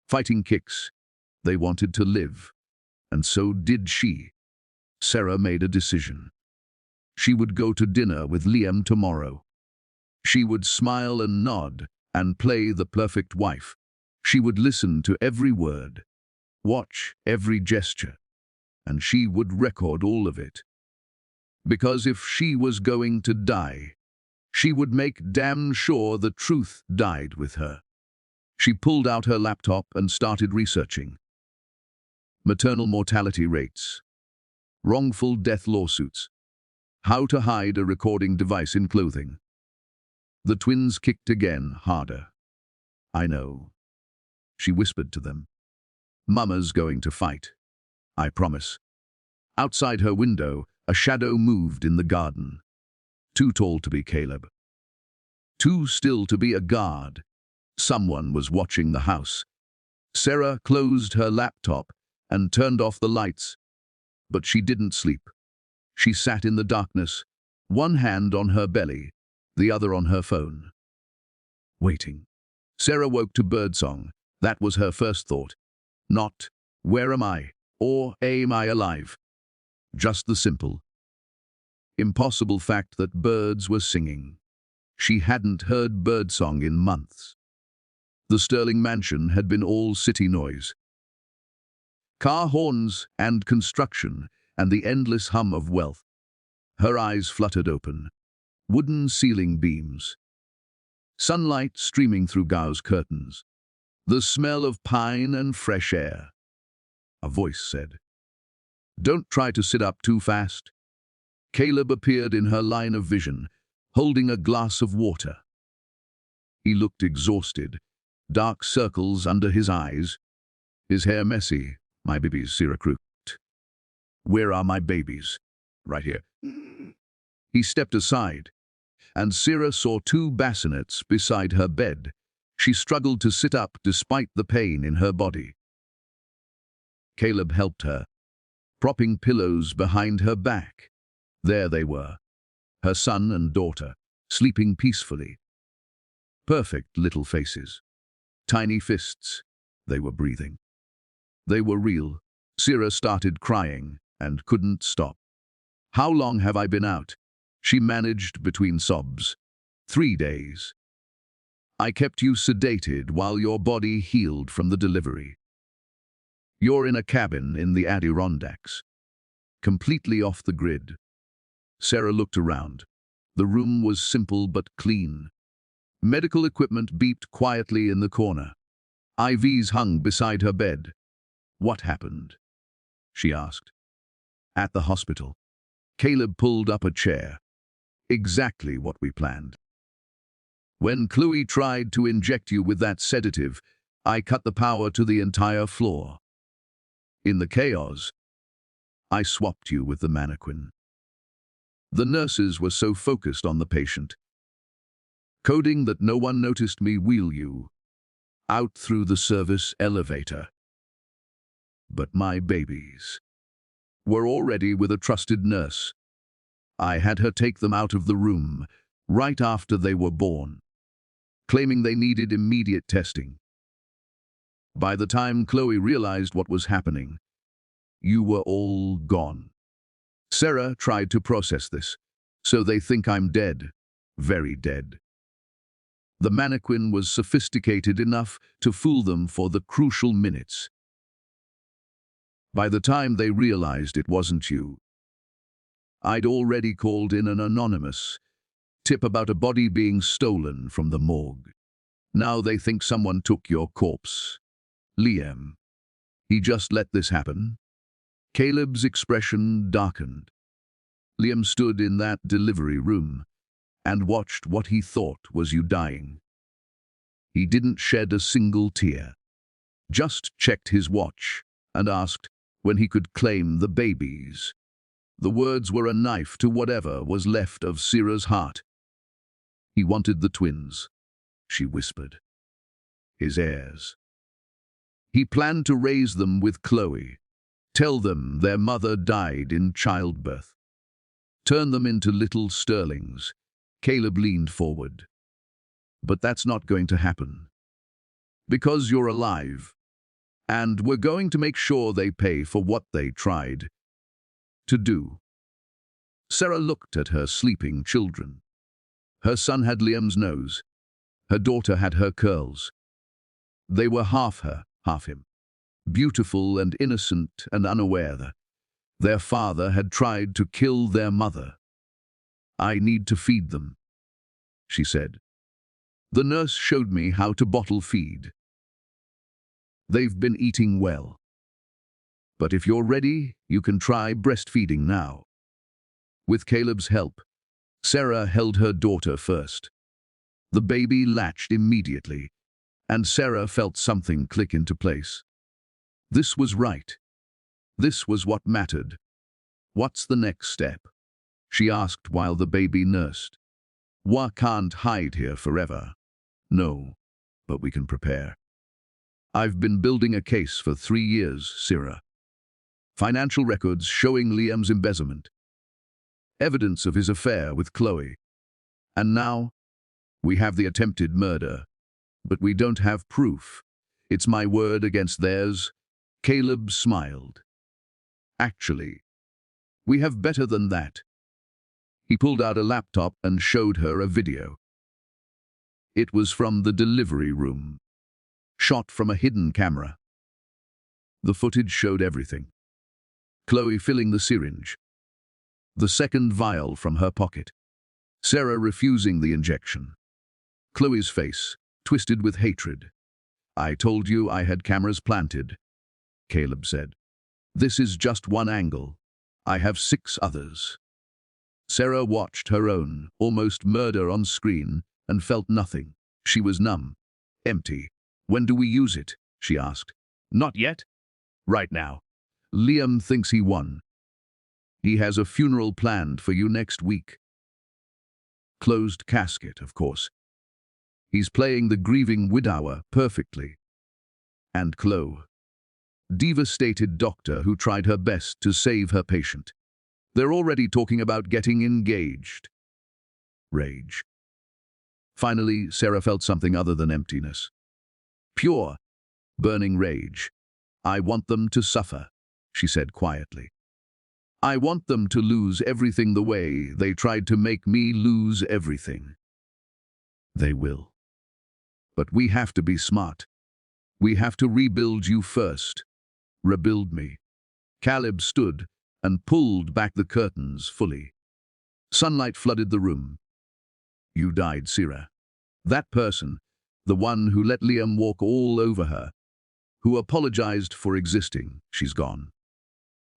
Fighting kicks. They wanted to live. And so did she. Sera made a decision. She would go to dinner with Liam tomorrow. She would smile and nod and play the perfect wife. She would listen to every word, watch every gesture, and she would record all of it. Because if she was going to die, she would make damn sure the truth died with her. She pulled out her laptop and started researching. Maternal mortality rates, wrongful death lawsuits, how to hide a recording device in clothing. The twins kicked again, harder. "I know," she whispered to them. "Mama's going to fight. I promise." Outside her window, a shadow moved in the garden. Too tall to be Caleb. Too still to be a guard. Someone was watching the house. Sera closed her laptop and turned off the lights. But she didn't sleep. She sat in the darkness, one hand on her belly, the other on her phone. Waiting. Sera woke to birdsong. That was her first thought. Not, "Where am I?" or "Am I alive?" Just the simple, impossible fact that birds were singing. She hadn't heard birdsong in months. The Sterling mansion had been all city noise. Car horns and construction and the endless hum of wealth. Her eyes fluttered open. Wooden ceiling beams. Sunlight streaming through gauze curtains. The smell of pine and fresh air. A voice said, "Don't try to sit up too fast." Caleb appeared in her line of vision, holding a glass of water. He looked exhausted, dark circles under his eyes, his hair messy. "My babies," Sera croaked. "Where are my babies?" "Right here." He stepped aside, and Sera saw 2 bassinets beside her bed. She struggled to sit up despite the pain in her body. Caleb helped her, propping pillows behind her back. There they were, her son and daughter, sleeping peacefully. Perfect little faces. Tiny fists. They were breathing. They were real. Sera started crying and couldn't stop. "How long have I been out?" She managed between sobs. 3 days. "I kept you sedated while your body healed from the delivery. You're in a cabin in the Adirondacks, completely off the grid." Sera looked around. The room was simple but clean. Medical equipment beeped quietly in the corner. IVs hung beside her bed. "What happened?" she asked. "At the hospital." Caleb pulled up a chair. "Exactly what we planned. When Chloe tried to inject you with that sedative, I cut the power to the entire floor. In the chaos, I swapped you with the mannequin. The nurses were so focused on the patient, coding that no one noticed me wheel you. out through the service elevator. But my babies were already with a trusted nurse. I had her take them out of the room right after they were born, claiming they needed immediate testing. By the time Chloe realized what was happening, you were all gone. Sarah tried to process this, so they think I'm dead, very dead. The mannequin was sophisticated enough to fool them for the crucial minutes. By the time they realized it wasn't you, I'd already called in an anonymous tip about a body being stolen from the morgue. Now they think someone took your corpse. Liam, he just let this happen? Caleb's expression darkened. Liam stood in that delivery room and watched what he thought was you dying. He didn't shed a single tear, just checked his watch and asked when he could claim the babies. The words were a knife to whatever was left of Sera's heart. He wanted the twins, she whispered. His heirs. He planned to raise them with Chloe, tell them their mother died in childbirth, turn them into little sterlings. Caleb leaned forward. But that's not going to happen. Because you're alive, and we're going to make sure they pay for what they tried to do. Sarah looked at her sleeping children. Her son had Liam's nose. Her daughter had her curls. They were half her, half him. Beautiful and innocent and unaware that their father had tried to kill their mother. I need to feed them, she said. The nurse showed me how to bottle feed. They've been eating well. But if you're ready, you can try breastfeeding now. With Caleb's help, Sarah held her daughter first. The baby latched immediately, and Sarah felt something click into place. This was right. This was what mattered. What's the next step? She asked while the baby nursed. We can't hide here forever. No, but we can prepare. I've been building a case for 3 years, Sarah. Financial records showing Liam's embezzlement. Evidence of his affair with Chloe. And now, we have the attempted murder. But we don't have proof. It's my word against theirs. Caleb smiled. Actually, we have better than that. He pulled out a laptop and showed her a video. It was from the delivery room, shot from a hidden camera. The footage showed everything. Chloe filling the syringe, the second vial from her pocket, Sarah refusing the injection. Chloe's face, twisted with hatred. I told you I had cameras planted, Caleb said. This is just one angle. I have 6 others. Sarah watched her own, almost murder on screen, and felt nothing. She was numb, empty. When do we use it? She asked. Not yet. Right now. Liam thinks he won. He has a funeral planned for you next week. Closed casket, of course. He's playing the grieving widower perfectly. And Chloe, devastated doctor who tried her best to save her patient. They're already talking about getting engaged. Rage. Finally, Sarah felt something other than emptiness. Pure, burning rage. I want them to suffer, she said quietly. I want them to lose everything the way they tried to make me lose everything. They will. But we have to be smart. We have to rebuild you first. Rebuild me. Caleb stood and pulled back the curtains fully. Sunlight flooded the room. You died, Sarah. That person, the one who let Liam walk all over her, who apologized for existing, she's gone.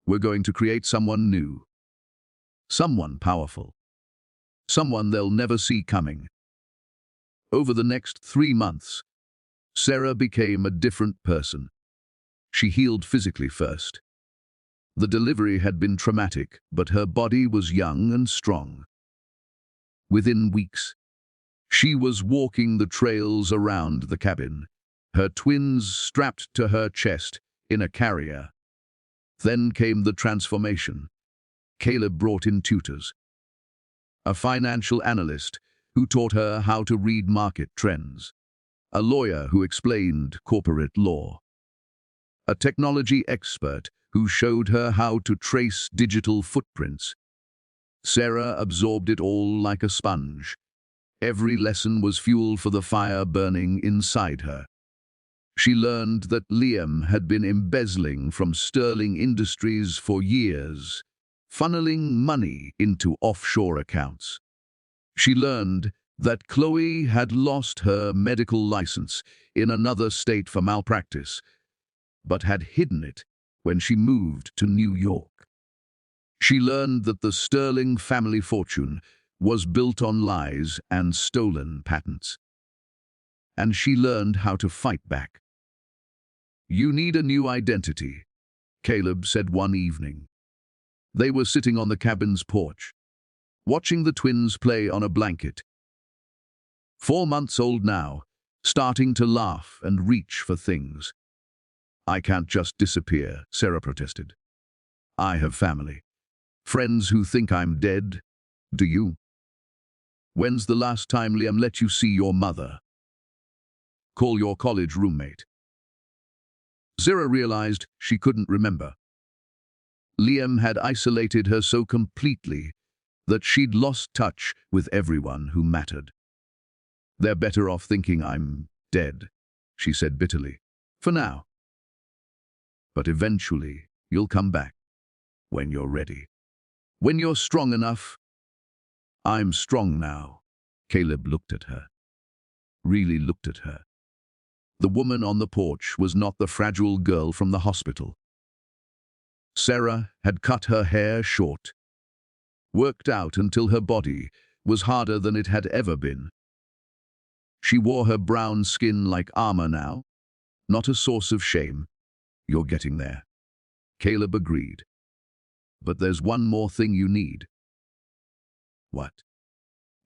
We're going to create someone new. Someone powerful. Someone they'll never see coming. Over the next 3 months, Sarah became a different person. She healed physically first. The delivery had been traumatic, but her body was young and strong. Within weeks, she was walking the trails around the cabin, her twins strapped to her chest in a carrier. Then came the transformation. Caleb brought in tutors, a financial analyst who taught her how to read market trends, a lawyer who explained corporate law, a technology expert who showed her how to trace digital footprints. Sarah absorbed it all like a sponge. Every lesson was fuel for the fire burning inside her. She learned that Liam had been embezzling from Sterling Industries for years, funneling money into offshore accounts. She learned that Chloe had lost her medical license in another state for malpractice, but had hidden it when she moved to New York. She learned that the Sterling family fortune was built on lies and stolen patents. And she learned how to fight back. "You need a new identity," Caleb said one evening. They were sitting on the cabin's porch, watching the twins play on a blanket. 4 months old now, starting to laugh and reach for things. "I can't just disappear," Sarah protested. "I have family. Friends who think I'm dead. Do you? When's the last time Liam let you see your mother? Call your college roommate." Sarah realized she couldn't remember. Liam had isolated her so completely that she'd lost touch with everyone who mattered. "They're better off thinking I'm dead," she said bitterly. "For now. But eventually, you'll come back. When you're ready. When you're strong enough." "I'm strong now." Caleb looked at her. Really looked at her. The woman on the porch was not the fragile girl from the hospital. Sarah had cut her hair short, worked out until her body was harder than it had ever been. She wore her brown skin like armor now, not a source of shame. "You're getting there," Caleb agreed. "But there's one more thing you need." "What?"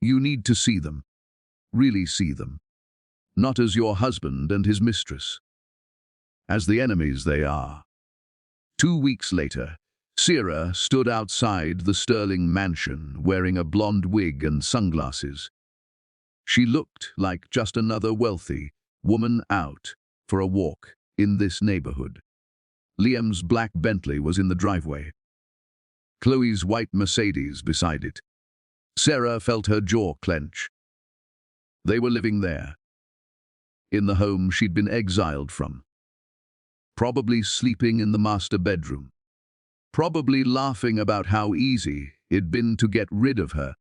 "You need to see them. Really see them. Not as your husband and his mistress. As the enemies they are." 2 weeks later, Sarah stood outside the Sterling mansion wearing a blonde wig and sunglasses. She looked like just another wealthy woman out for a walk in this neighborhood. Liam's black Bentley was in the driveway, Chloe's white Mercedes beside it. Sarah felt her jaw clench. They were living there, in the home she'd been exiled from. Probably sleeping in the master bedroom. Probably laughing about how easy it'd been to get rid of her.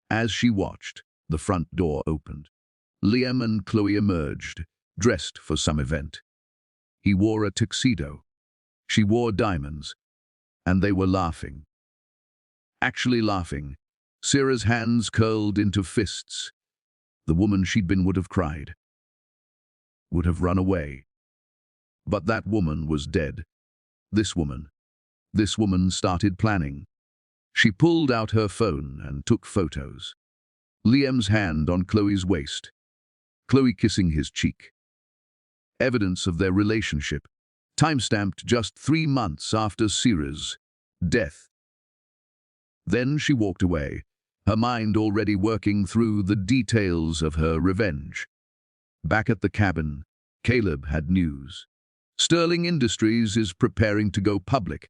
As she watched, the front door opened. Liam and Chloe emerged, dressed for some event. He wore a tuxedo. She wore diamonds. And they were laughing. Actually laughing. Sarah's hands curled into fists. The woman she'd been would have cried. Would have run away. But that woman was dead. This woman started planning. She pulled out her phone and took photos. Liam's hand on Chloe's waist. Chloe kissing his cheek. Evidence of their relationship, timestamped just 3 months after Sarah's death. Then she walked away, her mind already working through the details of her revenge. Back at the cabin, Caleb had news. Sterling Industries is preparing to go public.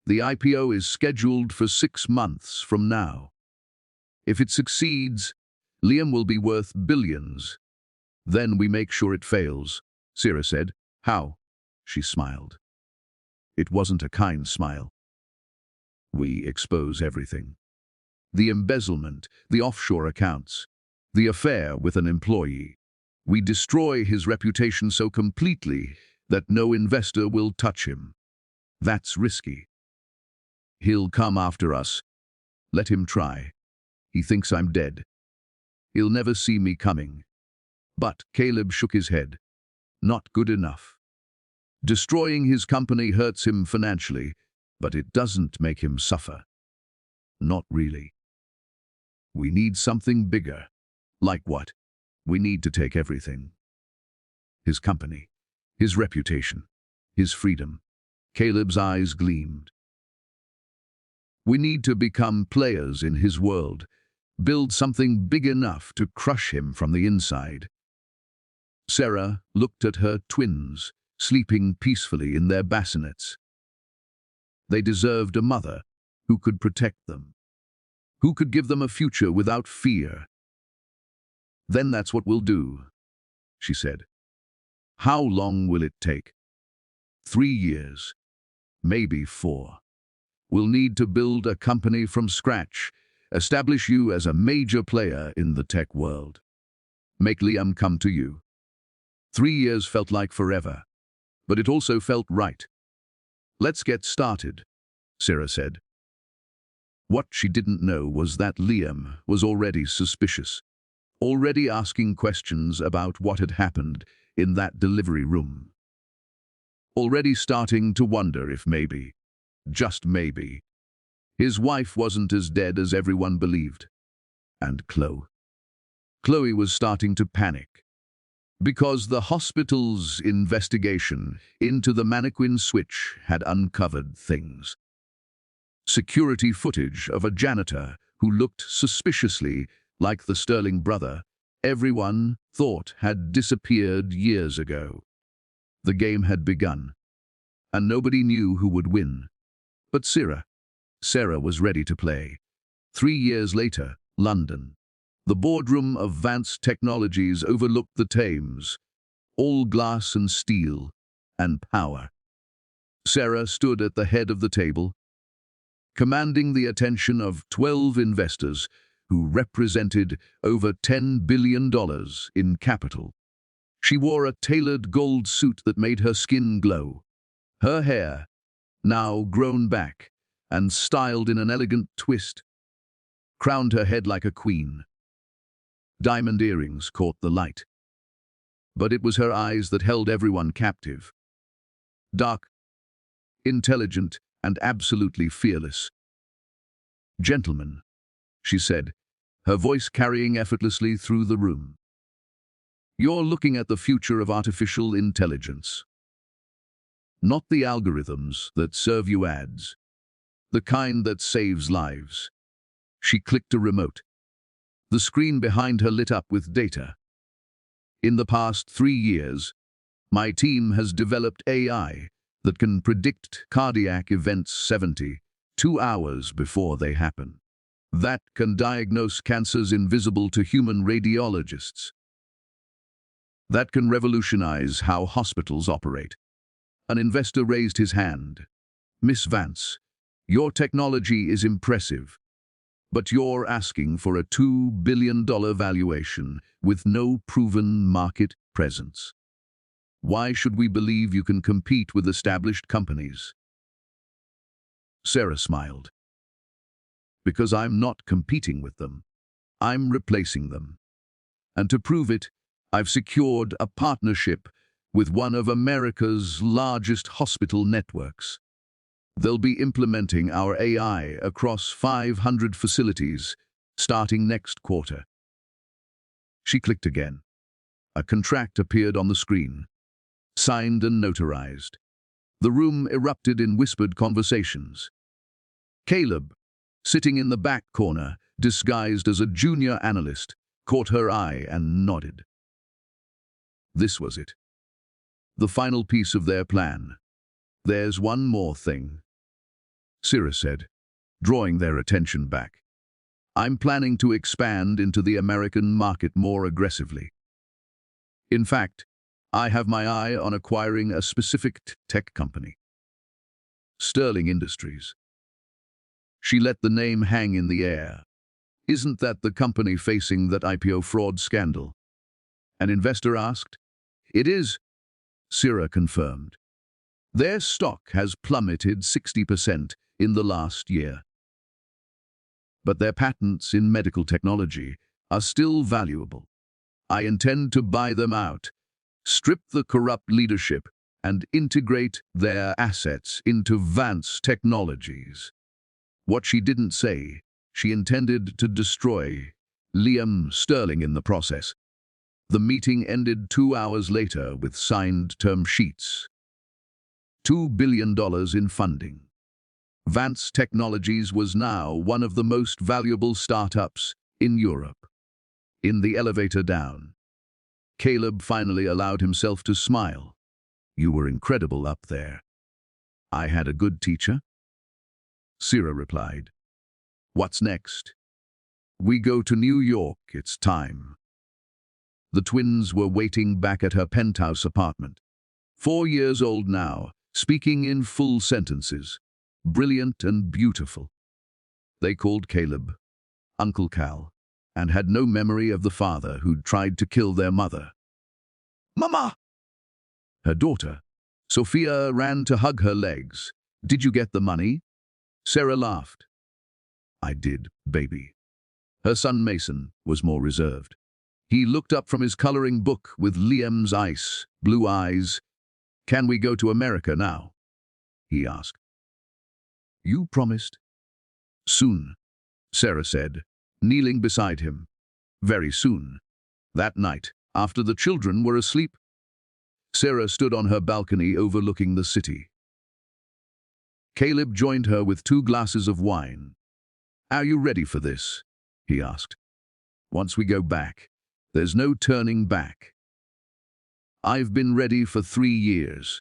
The IPO is scheduled for 6 months from now. If it succeeds, Liam will be worth billions. Then we make sure it fails, Sarah said. How? She smiled. It wasn't a kind smile. We expose everything. The embezzlement, the offshore accounts, the affair with an employee. We destroy his reputation so completely that no investor will touch him. That's risky. He'll come after us. Let him try. He thinks I'm dead. He'll never see me coming. But Caleb shook his head. Not good enough. Destroying his company hurts him financially, but it doesn't make him suffer. Not really. We need something bigger. Like what? We need to take everything. his company, his reputation, his freedom. Caleb's eyes gleamed. We need to become players in his world, build something big enough to crush him from the inside. Sarah looked at her twins, sleeping peacefully in their bassinets. They deserved a mother who could protect them, who could give them a future without fear. "Then that's what we'll do," she said. "How long will it take?" 3 years, maybe 4. We'll need to build a company from scratch, establish you as a major player in the tech world. Make Liam come to you. 3 years felt like forever, but it also felt right. "Let's get started," Sarah said. What she didn't know was that Liam was already suspicious, already asking questions about what had happened in that delivery room. Already starting to wonder if maybe, just maybe, his wife wasn't as dead as everyone believed. And Chloe was starting to panic, because the hospital's investigation into the mannequin switch had uncovered things. Security footage of a janitor who looked suspiciously like the Sterling brother everyone thought had disappeared years ago. The game had begun, and nobody knew who would win. But Sarah was ready to play. 3 years later, London. The boardroom of Vance Technologies overlooked the Thames, all glass and steel and power. Sarah stood at the head of the table, commanding the attention of 12 investors who represented over $10 billion in capital. She wore a tailored gold suit that made her skin glow. Her hair, now grown back and styled in an elegant twist, crowned her head like a queen. Diamond earrings caught the light, but it was her eyes that held everyone captive. Dark, intelligent, and absolutely fearless. "Gentlemen," she said, her voice carrying effortlessly through the room, "you're looking at the future of artificial intelligence. Not the algorithms that serve you ads, the kind that saves lives." She clicked a remote. The screen behind her lit up with data. "In the past 3 years, my team has developed AI that can predict cardiac events 72 hours before they happen. That can diagnose cancers invisible to human radiologists. That can revolutionize how hospitals operate." An investor raised his hand. "Miss Vance, your technology is impressive, but you're asking for a $2 billion valuation with no proven market presence. Why should we believe you can compete with established companies?" Sarah smiled. "Because I'm not competing with them. I'm replacing them. And to prove it, I've secured a partnership with one of America's largest hospital networks. They'll be implementing our AI across 500 facilities starting next quarter." She clicked again. A contract appeared on the screen, signed and notarized. The room erupted in whispered conversations. Caleb, sitting in the back corner, disguised as a junior analyst, caught her eye and nodded. This was it. The final piece of their plan. "There's one more thing," Sarah said, drawing their attention back. "I'm planning to expand into the American market more aggressively. In fact, I have my eye on acquiring a specific tech company. Sterling Industries." She let the name hang in the air. "Isn't that the company facing that IPO fraud scandal?" An investor asked. "It is," Sarah confirmed. "Their stock has plummeted 60% in the last year. But their patents in medical technology are still valuable. I intend to buy them out, strip the corrupt leadership, and integrate their assets into Vance Technologies." What she didn't say, she intended to destroy Liam Sterling in the process. The meeting ended 2 hours later with signed term sheets. $2 billion in funding. Vance Technologies was now one of the most valuable startups in Europe. In the elevator down, Caleb finally allowed himself to smile. "You were incredible up there." "I had a good teacher," Sarah replied. "What's next?" "We go to New York, it's time." The twins were waiting back at her penthouse apartment. 4 years old now, speaking in full sentences. Brilliant and beautiful. They called Caleb Uncle Cal, and had no memory of the father who'd tried to kill their mother. "Mama!" Her daughter, Sophia, ran to hug her legs. "Did you get the money?" Sarah laughed. "I did, baby." Her son Mason was more reserved. He looked up from his coloring book with Liam's ice blue eyes. "Can we go to America now?" he asked. "You promised." "Soon," Sarah said, kneeling beside him. "Very soon." That night, after the children were asleep, Sarah stood on her balcony overlooking the city. Caleb joined her with 2 glasses of wine. "Are you ready for this?" he asked. "Once we go back, there's no turning back." "I've been ready for 3 years.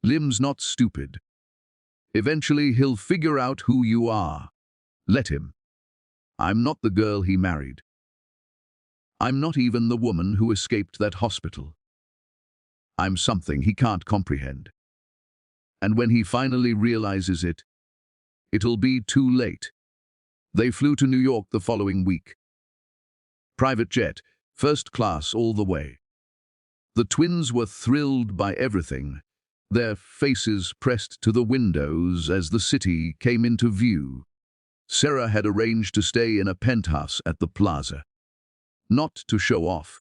Lim's not stupid. Eventually he'll figure out who you are. Let him. I'm not the girl he married. I'm not even the woman who escaped that hospital. I'm something he can't comprehend. And when he finally realizes it, it'll be too late." They flew to New York the following week. Private jet, first class all the way. The twins were thrilled by everything, their faces pressed to the windows as the city came into view. Sarah had arranged to stay in a penthouse at the plaza. Not to show off.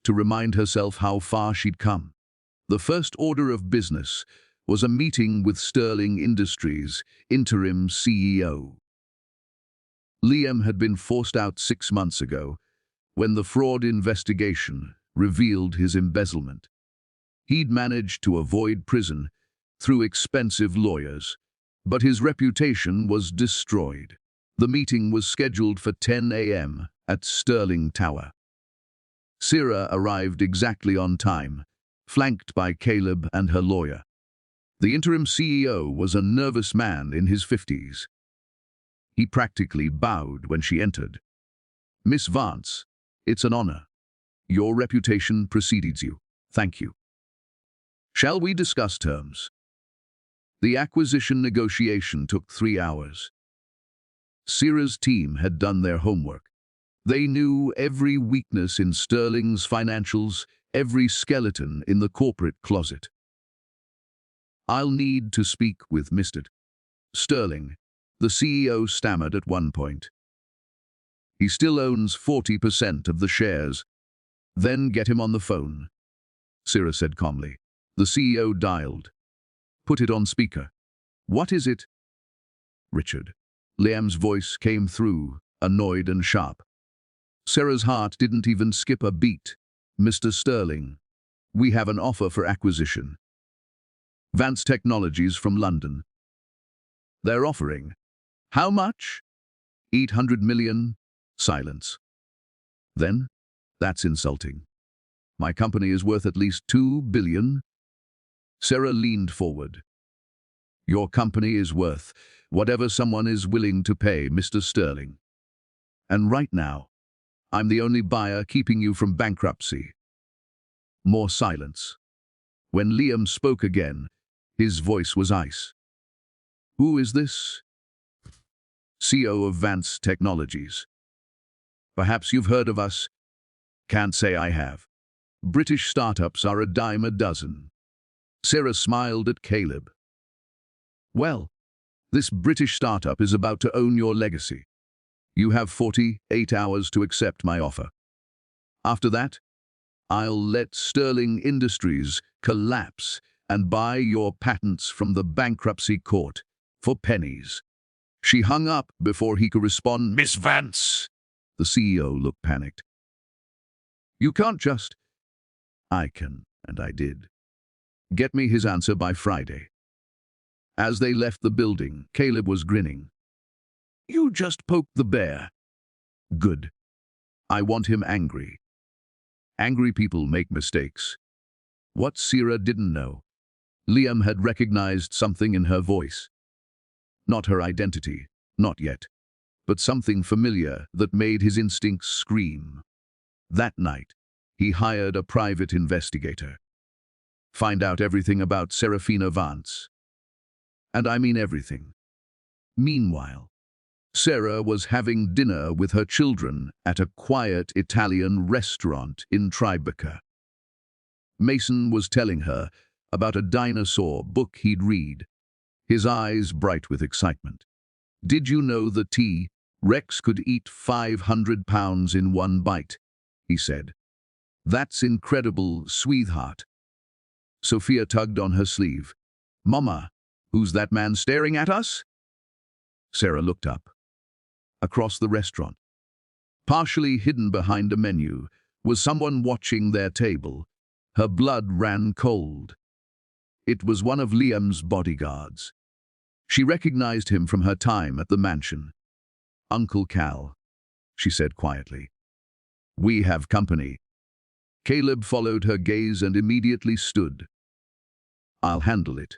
To remind herself how far she'd come. The first order of business was a meeting with Sterling Industries' interim CEO. Liam had been forced out 6 months ago when the fraud investigation revealed his embezzlement. He'd managed to avoid prison through expensive lawyers, but his reputation was destroyed. The meeting was scheduled for 10 a.m. at Sterling Tower. Sarah arrived exactly on time, flanked by Caleb and her lawyer. The interim CEO was a nervous man in his 50s. He practically bowed when she entered. "Miss Vance, it's an honor. Your reputation precedes you. Thank you. Shall we discuss terms?" The acquisition negotiation took 3 hours. Sarah's team had done their homework. They knew every weakness in Sterling's financials, every skeleton in the corporate closet. "I'll need to speak with Mr. Sterling," the CEO stammered at one point. "He still owns 40% of the shares." "Then get him on the phone," Sarah said calmly. The CEO dialed. "Put it on speaker." "What is it?" "Richard." Liam's voice came through, annoyed and sharp. Sarah's heart didn't even skip a beat. "Mr. Sterling, we have an offer for acquisition. Vance Technologies from London. They're offering." "How much?" "800 million. Silence. "Then? That's insulting. My company is worth at least 2 billion. Sarah leaned forward. "Your company is worth whatever someone is willing to pay, Mr. Sterling. And right now, I'm the only buyer keeping you from bankruptcy." More silence. When Liam spoke again, his voice was ice. "Who is this?" "CEO of Vance Technologies. Perhaps you've heard of us." "Can't say I have. British startups are a dime a dozen." Sarah smiled at Caleb. "Well, this British startup is about to own your legacy. You have 48 hours to accept my offer. After that, I'll let Sterling Industries collapse and buy your patents from the bankruptcy court for pennies." She hung up before he could respond. "Miss Vance!" The CEO looked panicked. You can't just... I can, and I did. Get me his answer by Friday. As they left the building, Caleb was grinning. You just poked the bear. Good. I want him angry. Angry people make mistakes. What Sarah didn't know, Liam had recognized something in her voice. Not her identity, not yet, but something familiar that made his instincts scream. That night, he hired a private investigator. Find out everything about Seraphina Vance. And I mean everything. Meanwhile, Sarah was having dinner with her children at a quiet Italian restaurant in Tribeca. Mason was telling her about a dinosaur book he'd read, his eyes bright with excitement. Did you know the T-Rex could eat 500 pounds in one bite? He said. That's incredible, sweetheart. Sophia tugged on her sleeve. Mama, who's that man staring at us? Sarah looked up. Across the restaurant, partially hidden behind a menu, was someone watching their table. Her blood ran cold. It was one of Liam's bodyguards. She recognized him from her time at the mansion. Uncle Cal, she said quietly. We have company. Caleb followed her gaze and immediately stood. I'll handle it.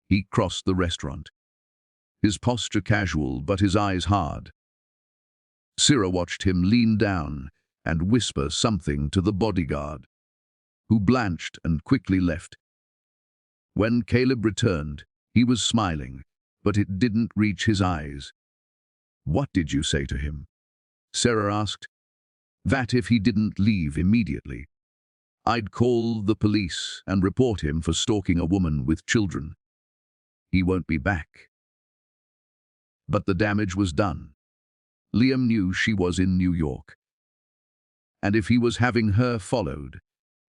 He crossed the restaurant. His posture casual, but his eyes hard. Sarah watched him lean down and whisper something to the bodyguard, who blanched and quickly left. When Caleb returned, he was smiling, but it didn't reach his eyes. What did you say to him? Sarah asked. That if he didn't leave immediately, I'd call the police and report him for stalking a woman with children. He won't be back. But the damage was done. Liam knew she was in New York. And if he was having her followed,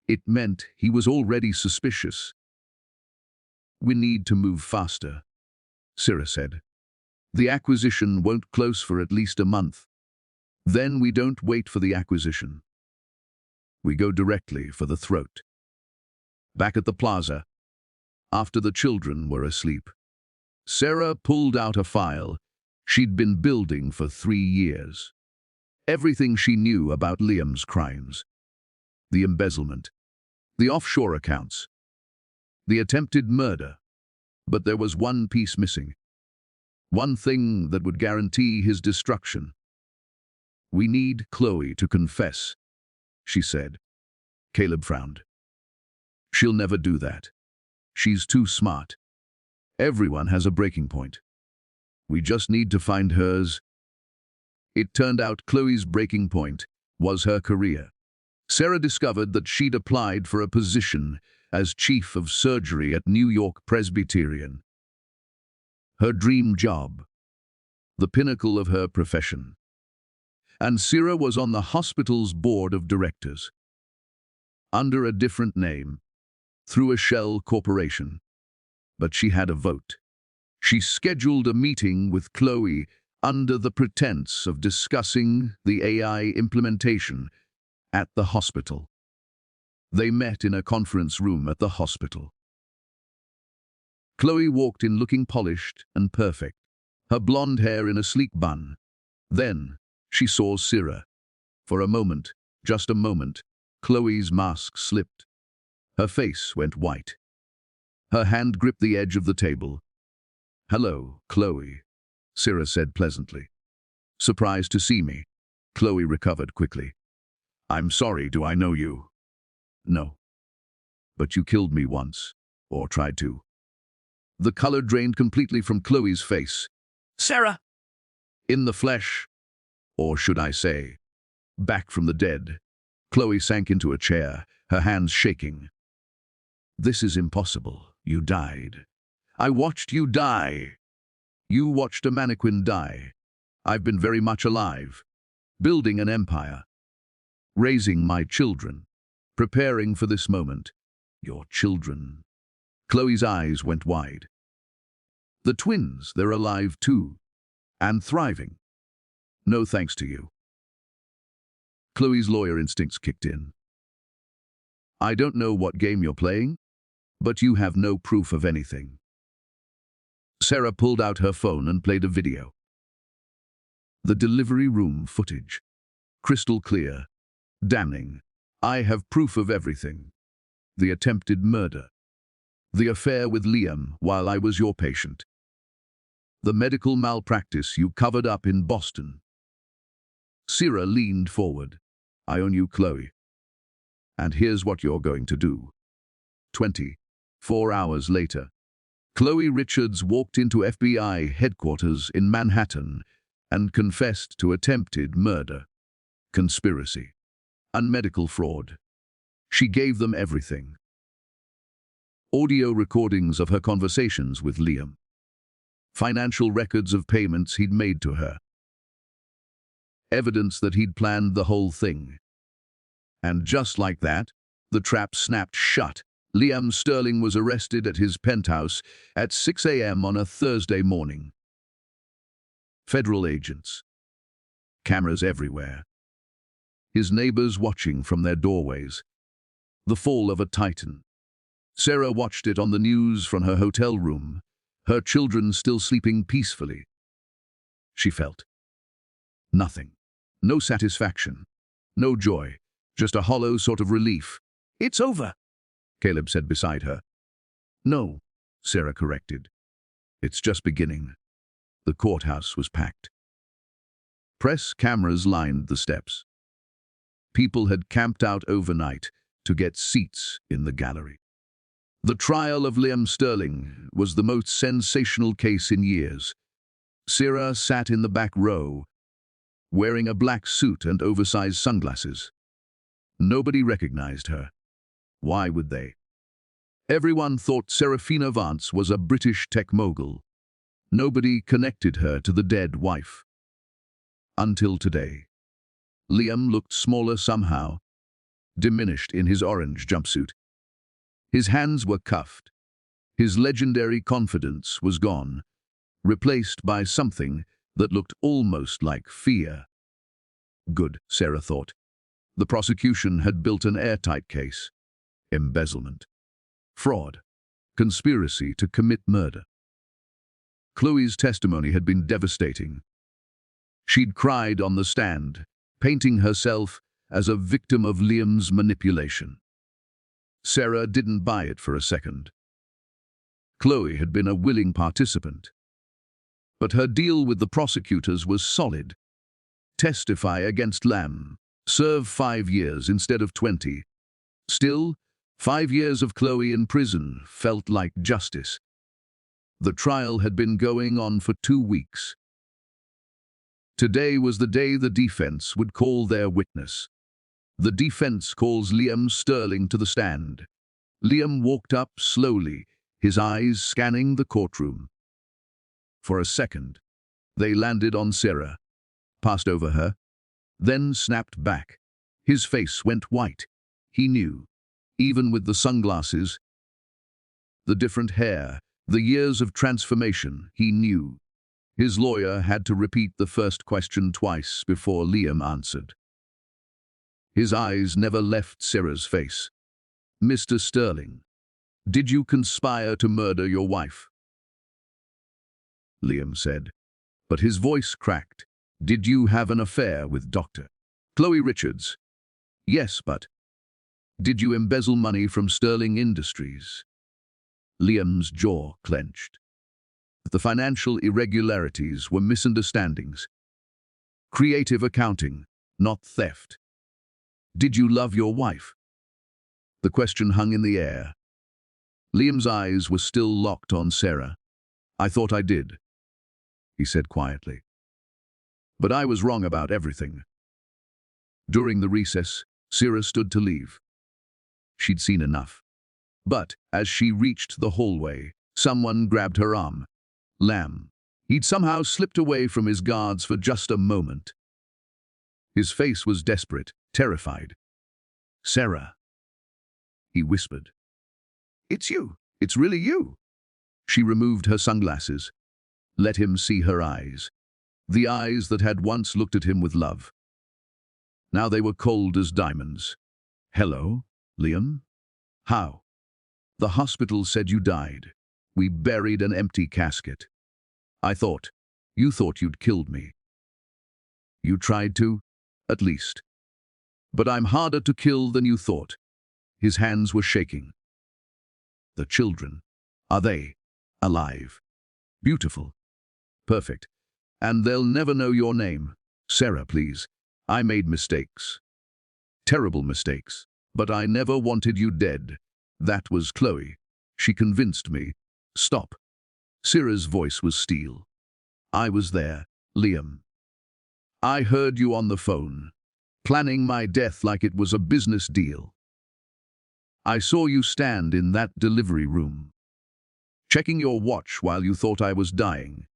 it meant he was already suspicious. We need to move faster, Sarah said. The acquisition won't close for at least a month. Then we don't wait for the acquisition. We go directly for the throat. Back at the plaza, after the children were asleep, Sarah pulled out a file she'd been building for 3 years. Everything she knew about Liam's crimes. The embezzlement, the offshore accounts, the attempted murder. But there was one piece missing. One thing that would guarantee his destruction. We need Chloe to confess, she said. Caleb frowned. She'll never do that. She's too smart. Everyone has a breaking point. We just need to find hers. It turned out Chloe's breaking point was her career. Sarah discovered that she'd applied for a position as chief of surgery at New York Presbyterian. Her dream job, the pinnacle of her profession. And Sarah was on the hospital's board of directors. Under a different name, through a shell corporation. But she had a vote. She scheduled a meeting with Chloe under the pretense of discussing the AI implementation at the hospital. They met in a conference room at the hospital. Chloe walked in looking polished and perfect, her blonde hair in a sleek bun. Then she saw Sarah. For a moment, just a moment, Chloe's mask slipped. Her face went white. Her hand gripped the edge of the table. Hello, Chloe, Sarah said pleasantly. Surprised to see me? Chloe recovered quickly. I'm sorry, do I know you? No. But you killed me once, or tried to. The color drained completely from Chloe's face. Sarah! In the flesh, or should I say, back from the dead. Chloe sank into a chair, her hands shaking. This is impossible. You died. I watched you die. You watched a mannequin die. I've been very much alive, building an empire, raising my children, preparing for this moment. Your children. Chloe's eyes went wide. The twins, they're alive too, and thriving. No thanks to you. Chloe's lawyer instincts kicked in. I don't know what game you're playing, but you have no proof of anything. Sarah pulled out her phone and played a video. The delivery room footage. Crystal clear. Damning. I have proof of everything. The attempted murder. The affair with Liam while I was your patient. The medical malpractice you covered up in Boston. Sarah leaned forward. I own you, Chloe. And here's what you're going to do. 24 hours later, Chloe Richards walked into FBI headquarters in Manhattan and confessed to attempted murder, conspiracy, and medical fraud. She gave them everything. Audio recordings of her conversations with Liam. Financial records of payments he'd made to her. Evidence that he'd planned the whole thing. And just like that, the trap snapped shut. Liam Sterling was arrested at his penthouse at 6 a.m. on a Thursday morning. Federal agents. Cameras everywhere. His neighbors watching from their doorways. The fall of a titan. Sarah watched it on the news from her hotel room, her children still sleeping peacefully. She felt nothing. No satisfaction. No joy. Just a hollow sort of relief. It's over, Caleb said beside her. No, Sarah corrected. It's just beginning. The courthouse was packed. Press cameras lined the steps. People had camped out overnight to get seats in the gallery. The trial of Liam Sterling was the most sensational case in years. Sarah sat in the back row, wearing a black suit and oversized sunglasses. Nobody recognized her. Why would they? Everyone thought Seraphina Vance was a British tech mogul. Nobody connected her to the dead wife. Until today. Liam looked smaller somehow, diminished in his orange jumpsuit. His hands were cuffed. His legendary confidence was gone, replaced by something that looked almost like fear. Good, Sarah thought. The prosecution had built an airtight case. Embezzlement. Fraud. Conspiracy to commit murder. Chloe's testimony had been devastating. She'd cried on the stand, painting herself as a victim of Liam's manipulation. Sarah didn't buy it for a second. Chloe had been a willing participant. But her deal with the prosecutors was solid. Testify against Liam. Serve 5 years instead of 20. Still, 5 years of Chloe in prison felt like justice. The trial had been going on for 2 weeks. Today was the day the defense would call their witness. The defense calls Liam Sterling to the stand. Liam walked up slowly, his eyes scanning the courtroom. For a second, they landed on Sarah, passed over her, then snapped back. His face went white. He knew, even with the sunglasses, the different hair, the years of transformation, he knew. His lawyer had to repeat the first question twice before Liam answered. His eyes never left Sarah's face. Mr. Sterling, did you conspire to murder your wife? Liam said, but his voice cracked. Did you have an affair with Dr. Chloe Richards? Yes, but did you embezzle money from Sterling Industries? Liam's jaw clenched. The financial irregularities were misunderstandings. Creative accounting, not theft. Did you love your wife? The question hung in the air. Liam's eyes were still locked on Sarah. I thought I did, he said quietly. But I was wrong about everything. During the recess, Sarah stood to leave. She'd seen enough. But as she reached the hallway, someone grabbed her arm. Liam. He'd somehow slipped away from his guards for just a moment. His face was desperate, terrified. Sarah, he whispered. It's you. It's really you. She removed her sunglasses, let him see her eyes, the eyes that had once looked at him with love. Now they were cold as diamonds. "Hello, Liam? How?" "The hospital said you died. We buried an empty casket. You thought you'd killed me. You tried to, at least. But I'm harder to kill than you thought." His hands were shaking. "The children, are they alive?" "Beautiful. Perfect. And they'll never know your name. Sarah, please. I made mistakes. Terrible mistakes. But I never wanted you dead. That was Chloe. She convinced me." "Stop." Sarah's voice was steel. "I was there, Liam. I heard you on the phone, planning my death like it was a business deal. I saw you stand in that delivery room, checking your watch while you thought I was dying.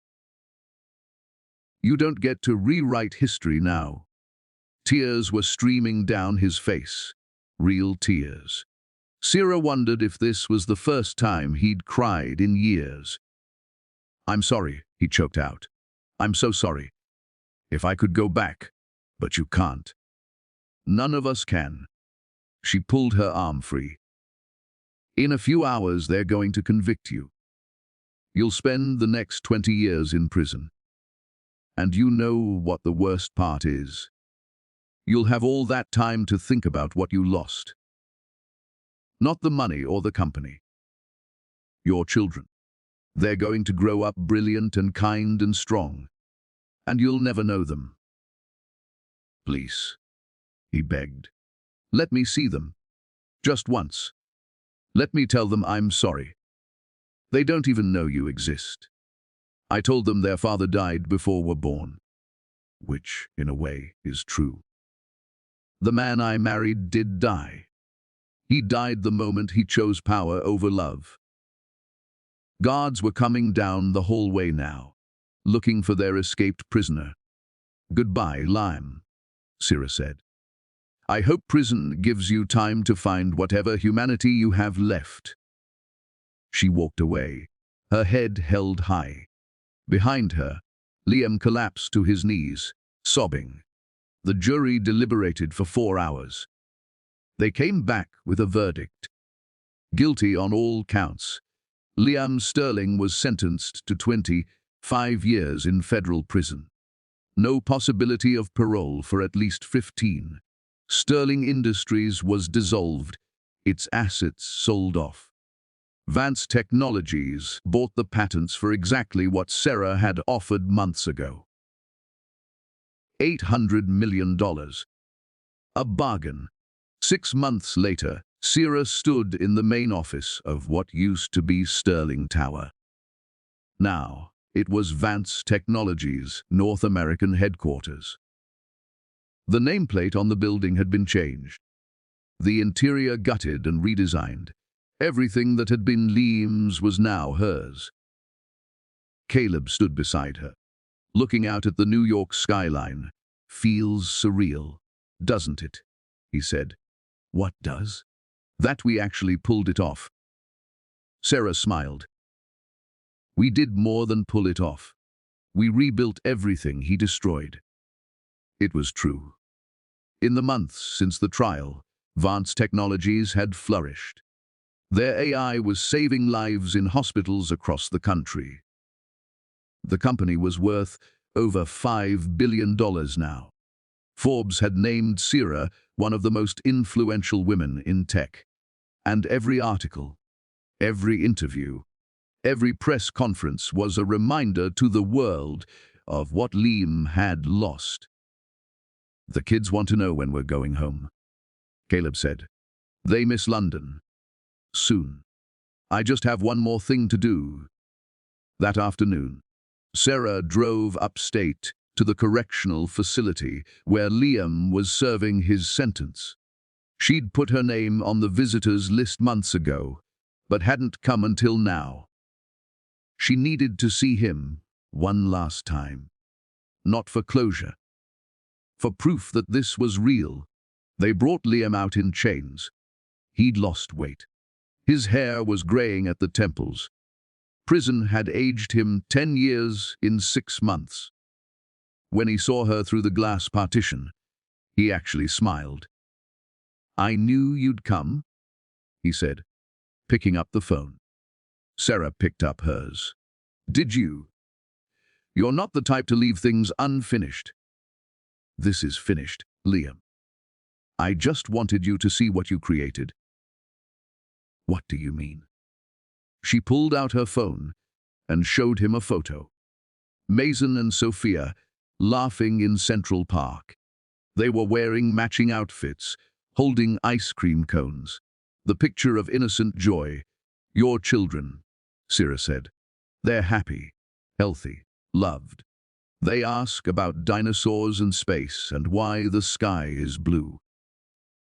You don't get to rewrite history now." Tears were streaming down his face, real tears. Sarah wondered if this was the first time he'd cried in years. "I'm sorry," he choked out. "I'm so sorry. If I could go back, but you can't. None of us can." She pulled her arm free. "In a few hours, they're going to convict you. You'll spend the next 20 years in prison. And you know what the worst part is. You'll have all that time to think about what you lost. Not the money or the company. Your children. They're going to grow up brilliant and kind and strong. And you'll never know them." "Please," he begged. "Let me see them. Just once. Let me tell them I'm sorry. They don't even know you exist. I told them their father died before we're born." Which, in a way, is true. The man I married did die. He died the moment he chose power over love. Guards were coming down the hallway now, looking for their escaped prisoner. "Goodbye, Liam," Sarah said. "I hope prison gives you time to find whatever humanity you have left." She walked away, her head held high. Behind her, Liam collapsed to his knees, sobbing. The jury deliberated for 4 hours. They came back with a verdict. Guilty on all counts. Liam Sterling was sentenced to 25 years in federal prison. No possibility of parole for at least 15. Sterling Industries was dissolved, its assets sold off. Vance Technologies bought the patents for exactly what Sarah had offered months ago. $800 million. A bargain. 6 months later, Sarah stood in the main office of what used to be Sterling Tower. Now, it was Vance Technologies' North American headquarters. The nameplate on the building had been changed. The interior gutted and redesigned. Everything that had been Liam's was now hers. Caleb stood beside her, looking out at the New York skyline. "Feels surreal, doesn't it?" he said. "What does?" "That we actually pulled it off." Sarah smiled. "We did more than pull it off. We rebuilt everything he destroyed." It was true. In the months since the trial, Vance Technologies had flourished. Their AI was saving lives in hospitals across the country. The company was worth over $5 billion now. Forbes had named Sarah one of the most influential women in tech. And every article, every interview, every press conference was a reminder to the world of what Liam had lost. "The kids want to know when we're going home," Caleb said. "They miss London. Soon. I just have one more thing to do." That afternoon, Sarah drove upstate to the correctional facility where Liam was serving his sentence. She'd put her name on the visitors list months ago, but hadn't come until now. She needed to see him one last time. Not for closure. For proof that this was real. They brought Liam out in chains. He'd lost weight. His hair was graying at the temples. Prison had aged him 10 years in 6 months. When he saw her through the glass partition, He actually smiled. "I knew you'd come," he said, picking up the phone. Sarah picked up hers. "Did you? You're not the type to leave things unfinished." "This is finished, Liam. I just wanted you to see what you created." "What do you mean?" She pulled out her phone and showed him a photo. Mason and Sophia laughing in Central Park. They were wearing matching outfits, holding ice cream cones. The picture of innocent joy. "Your children," Sarah said. "They're happy, healthy, loved. They ask about dinosaurs and space and why the sky is blue.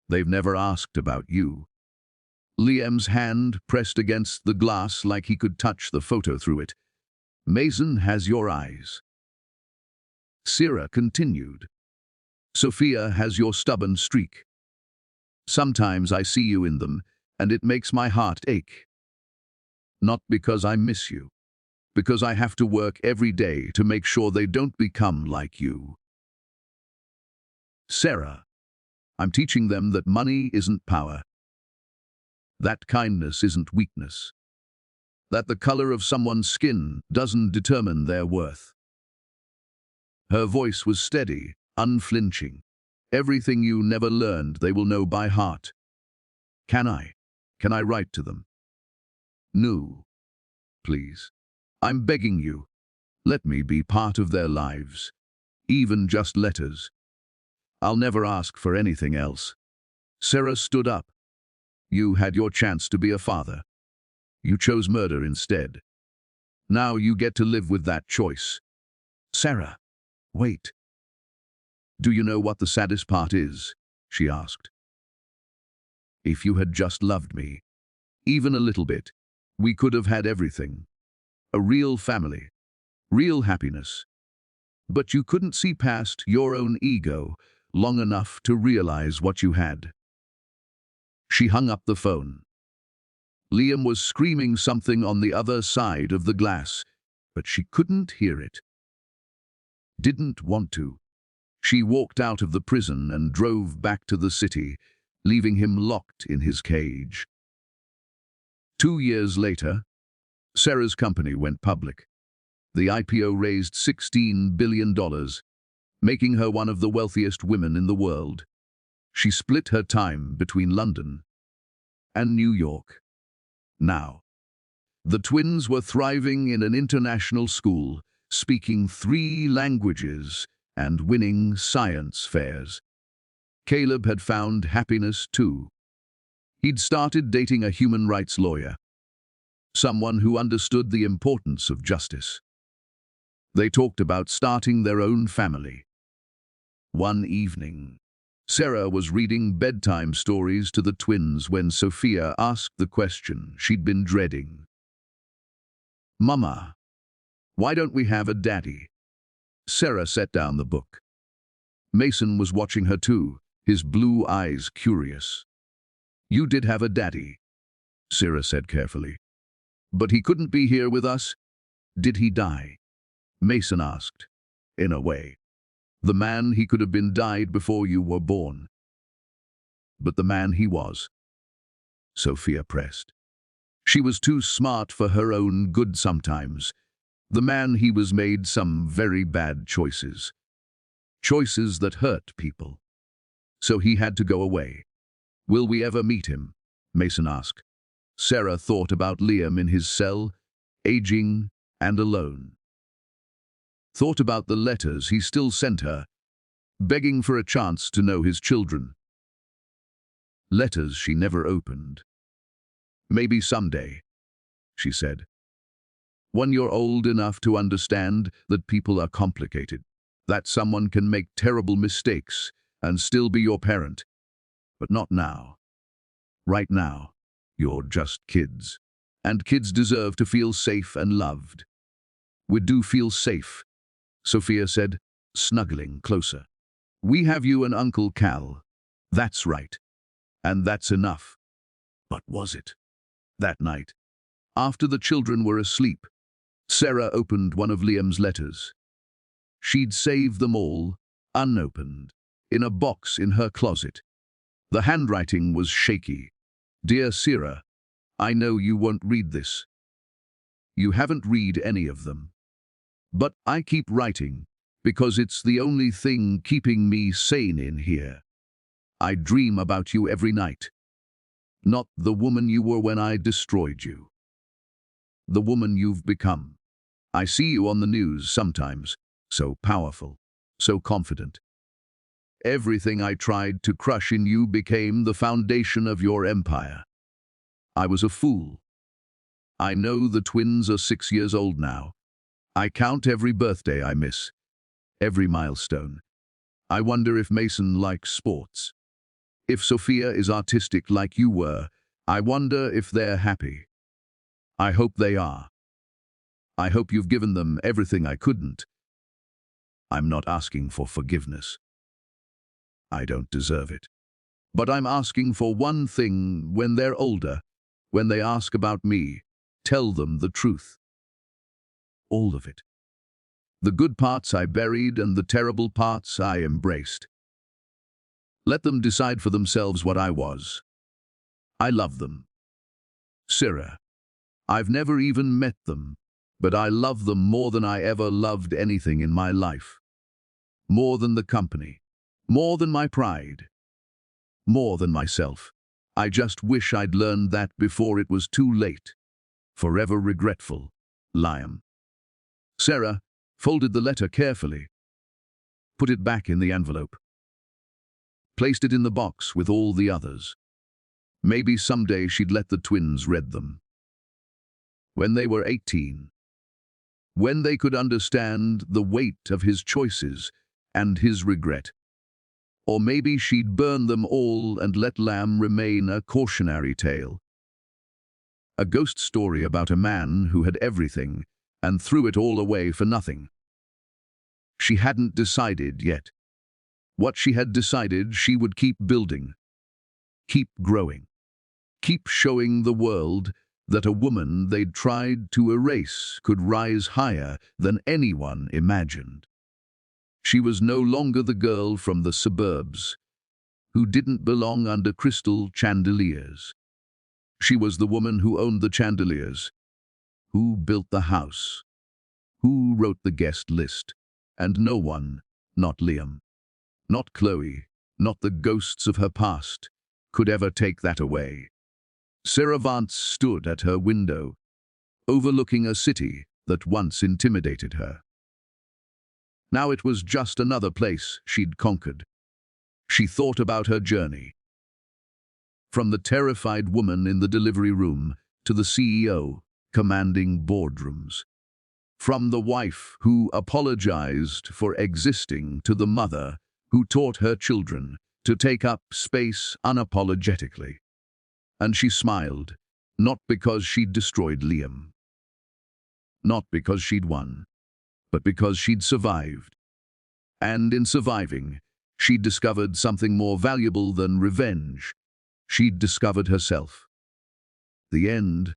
They've never asked about you." Liam's hand pressed against the glass like he could touch the photo through it. "Mason has your eyes." Sarah continued. "Sophia has your stubborn streak. Sometimes I see you in them, and it makes my heart ache. Not because I miss you, because I have to work every day to make sure they don't become like you." "Sarah, I'm teaching them that money isn't power, that kindness isn't weakness, that the color of someone's skin doesn't determine their worth." Her voice was steady, unflinching. "Everything you never learned, they will know by heart. Can I write to them?" "No, please. I'm begging you. Let me be part of their lives. Even just letters. I'll never ask for anything else." Sarah stood up. "You had your chance to be a father. You chose murder instead. Now you get to live with that choice." "Sarah, wait. Do you know what the saddest part is?" she asked. "If you had just loved me, even a little bit, we could have had everything. A real family, real happiness. But you couldn't see past your own ego long enough to realize what you had." She hung up the phone. Liam was screaming something on the other side of the glass, but she couldn't hear it. Didn't want to. She walked out of the prison and drove back to the city, leaving him locked in his cage. 2 years later, Sarah's company went public. The IPO raised $16 billion, making her one of the wealthiest women in the world. She split her time between London and New York. Now, the twins were thriving in an international school, speaking 3 languages and winning science fairs. Caleb had found happiness too. He'd started dating a human rights lawyer, someone who understood the importance of justice. They talked about starting their own family. One evening, Sarah was reading bedtime stories to the twins when Sophia asked the question she'd been dreading. "Mama, why don't we have a daddy?" Sarah set down the book. Mason was watching her too, his blue eyes curious. "You did have a daddy," Sarah said carefully. "But he couldn't be here with us. Did he die?" Mason asked. "In a way. The man he could have been died before you were born." "But the man he was," Sophia pressed. "She was too smart for her own good sometimes. The man he was made some very bad choices. Choices that hurt people. So he had to go away." "Will we ever meet him?" Mason asked. Sarah thought about Liam in his cell, aging and alone. Thought about the letters he still sent her, begging for a chance to know his children. Letters she never opened. "Maybe someday," she said. "When you're old enough to understand that people are complicated, that someone can make terrible mistakes and still be your parent. But not now. Right now, you're just kids. And kids deserve to feel safe and loved." "We do feel safe," Sophia said, snuggling closer. "We have you and Uncle Cal. That's right. And that's enough." But was it? That night, after the children were asleep, Sarah opened one of Liam's letters. She'd saved them all, unopened, in a box in her closet. The handwriting was shaky. "Dear Sera, I know you won't read this. You haven't read any of them. But I keep writing because it's the only thing keeping me sane in here. I dream about you every night. Not the woman you were when I destroyed you. The woman you've become. I see you on the news sometimes, so powerful, so confident. Everything I tried to crush in you became the foundation of your empire. I was a fool. I know the twins are 6 years old now. I count every birthday I miss, every milestone. I wonder if Mason likes sports. If Sophia is artistic like you were, I wonder if they're happy. I hope they are. I hope you've given them everything I couldn't. I'm not asking for forgiveness. I don't deserve it. But I'm asking for one thing: when they're older, when they ask about me, tell them the truth. All of it. The good parts I buried and the terrible parts I embraced. Let them decide for themselves what I was. I love them. Sera, I've never even met them, but I love them more than I ever loved anything in my life. More than the company. More than my pride. More than myself. I just wish I'd learned that before it was too late. Forever regretful, Liam. Sera folded the letter carefully, put it back in the envelope, placed it in the box with all the others. Maybe someday she'd let the twins read them. When they were 18. When they could understand the weight of his choices and his regret. Or maybe she'd burn them all and let Lamb remain a cautionary tale. A ghost story about a man who had everything and threw it all away for nothing. She hadn't decided yet. What she had decided, she would keep building, keep growing, keep showing the world that a woman they'd tried to erase could rise higher than anyone imagined. She was no longer the girl from the suburbs who didn't belong under crystal chandeliers. She was the woman who owned the chandeliers, who built the house, who wrote the guest list, and no one, not Liam, not Chloe, not the ghosts of her past, could ever take that away. Sera Vance stood at her window, overlooking a city that once intimidated her. Now it was just another place she'd conquered. She thought about her journey. From the terrified woman in the delivery room to the CEO commanding boardrooms. From the wife who apologized for existing to the mother who taught her children to take up space unapologetically. And she smiled, not because she'd destroyed Liam. Not because she'd won, but because she'd survived. And in surviving, she'd discovered something more valuable than revenge. She'd discovered herself. The end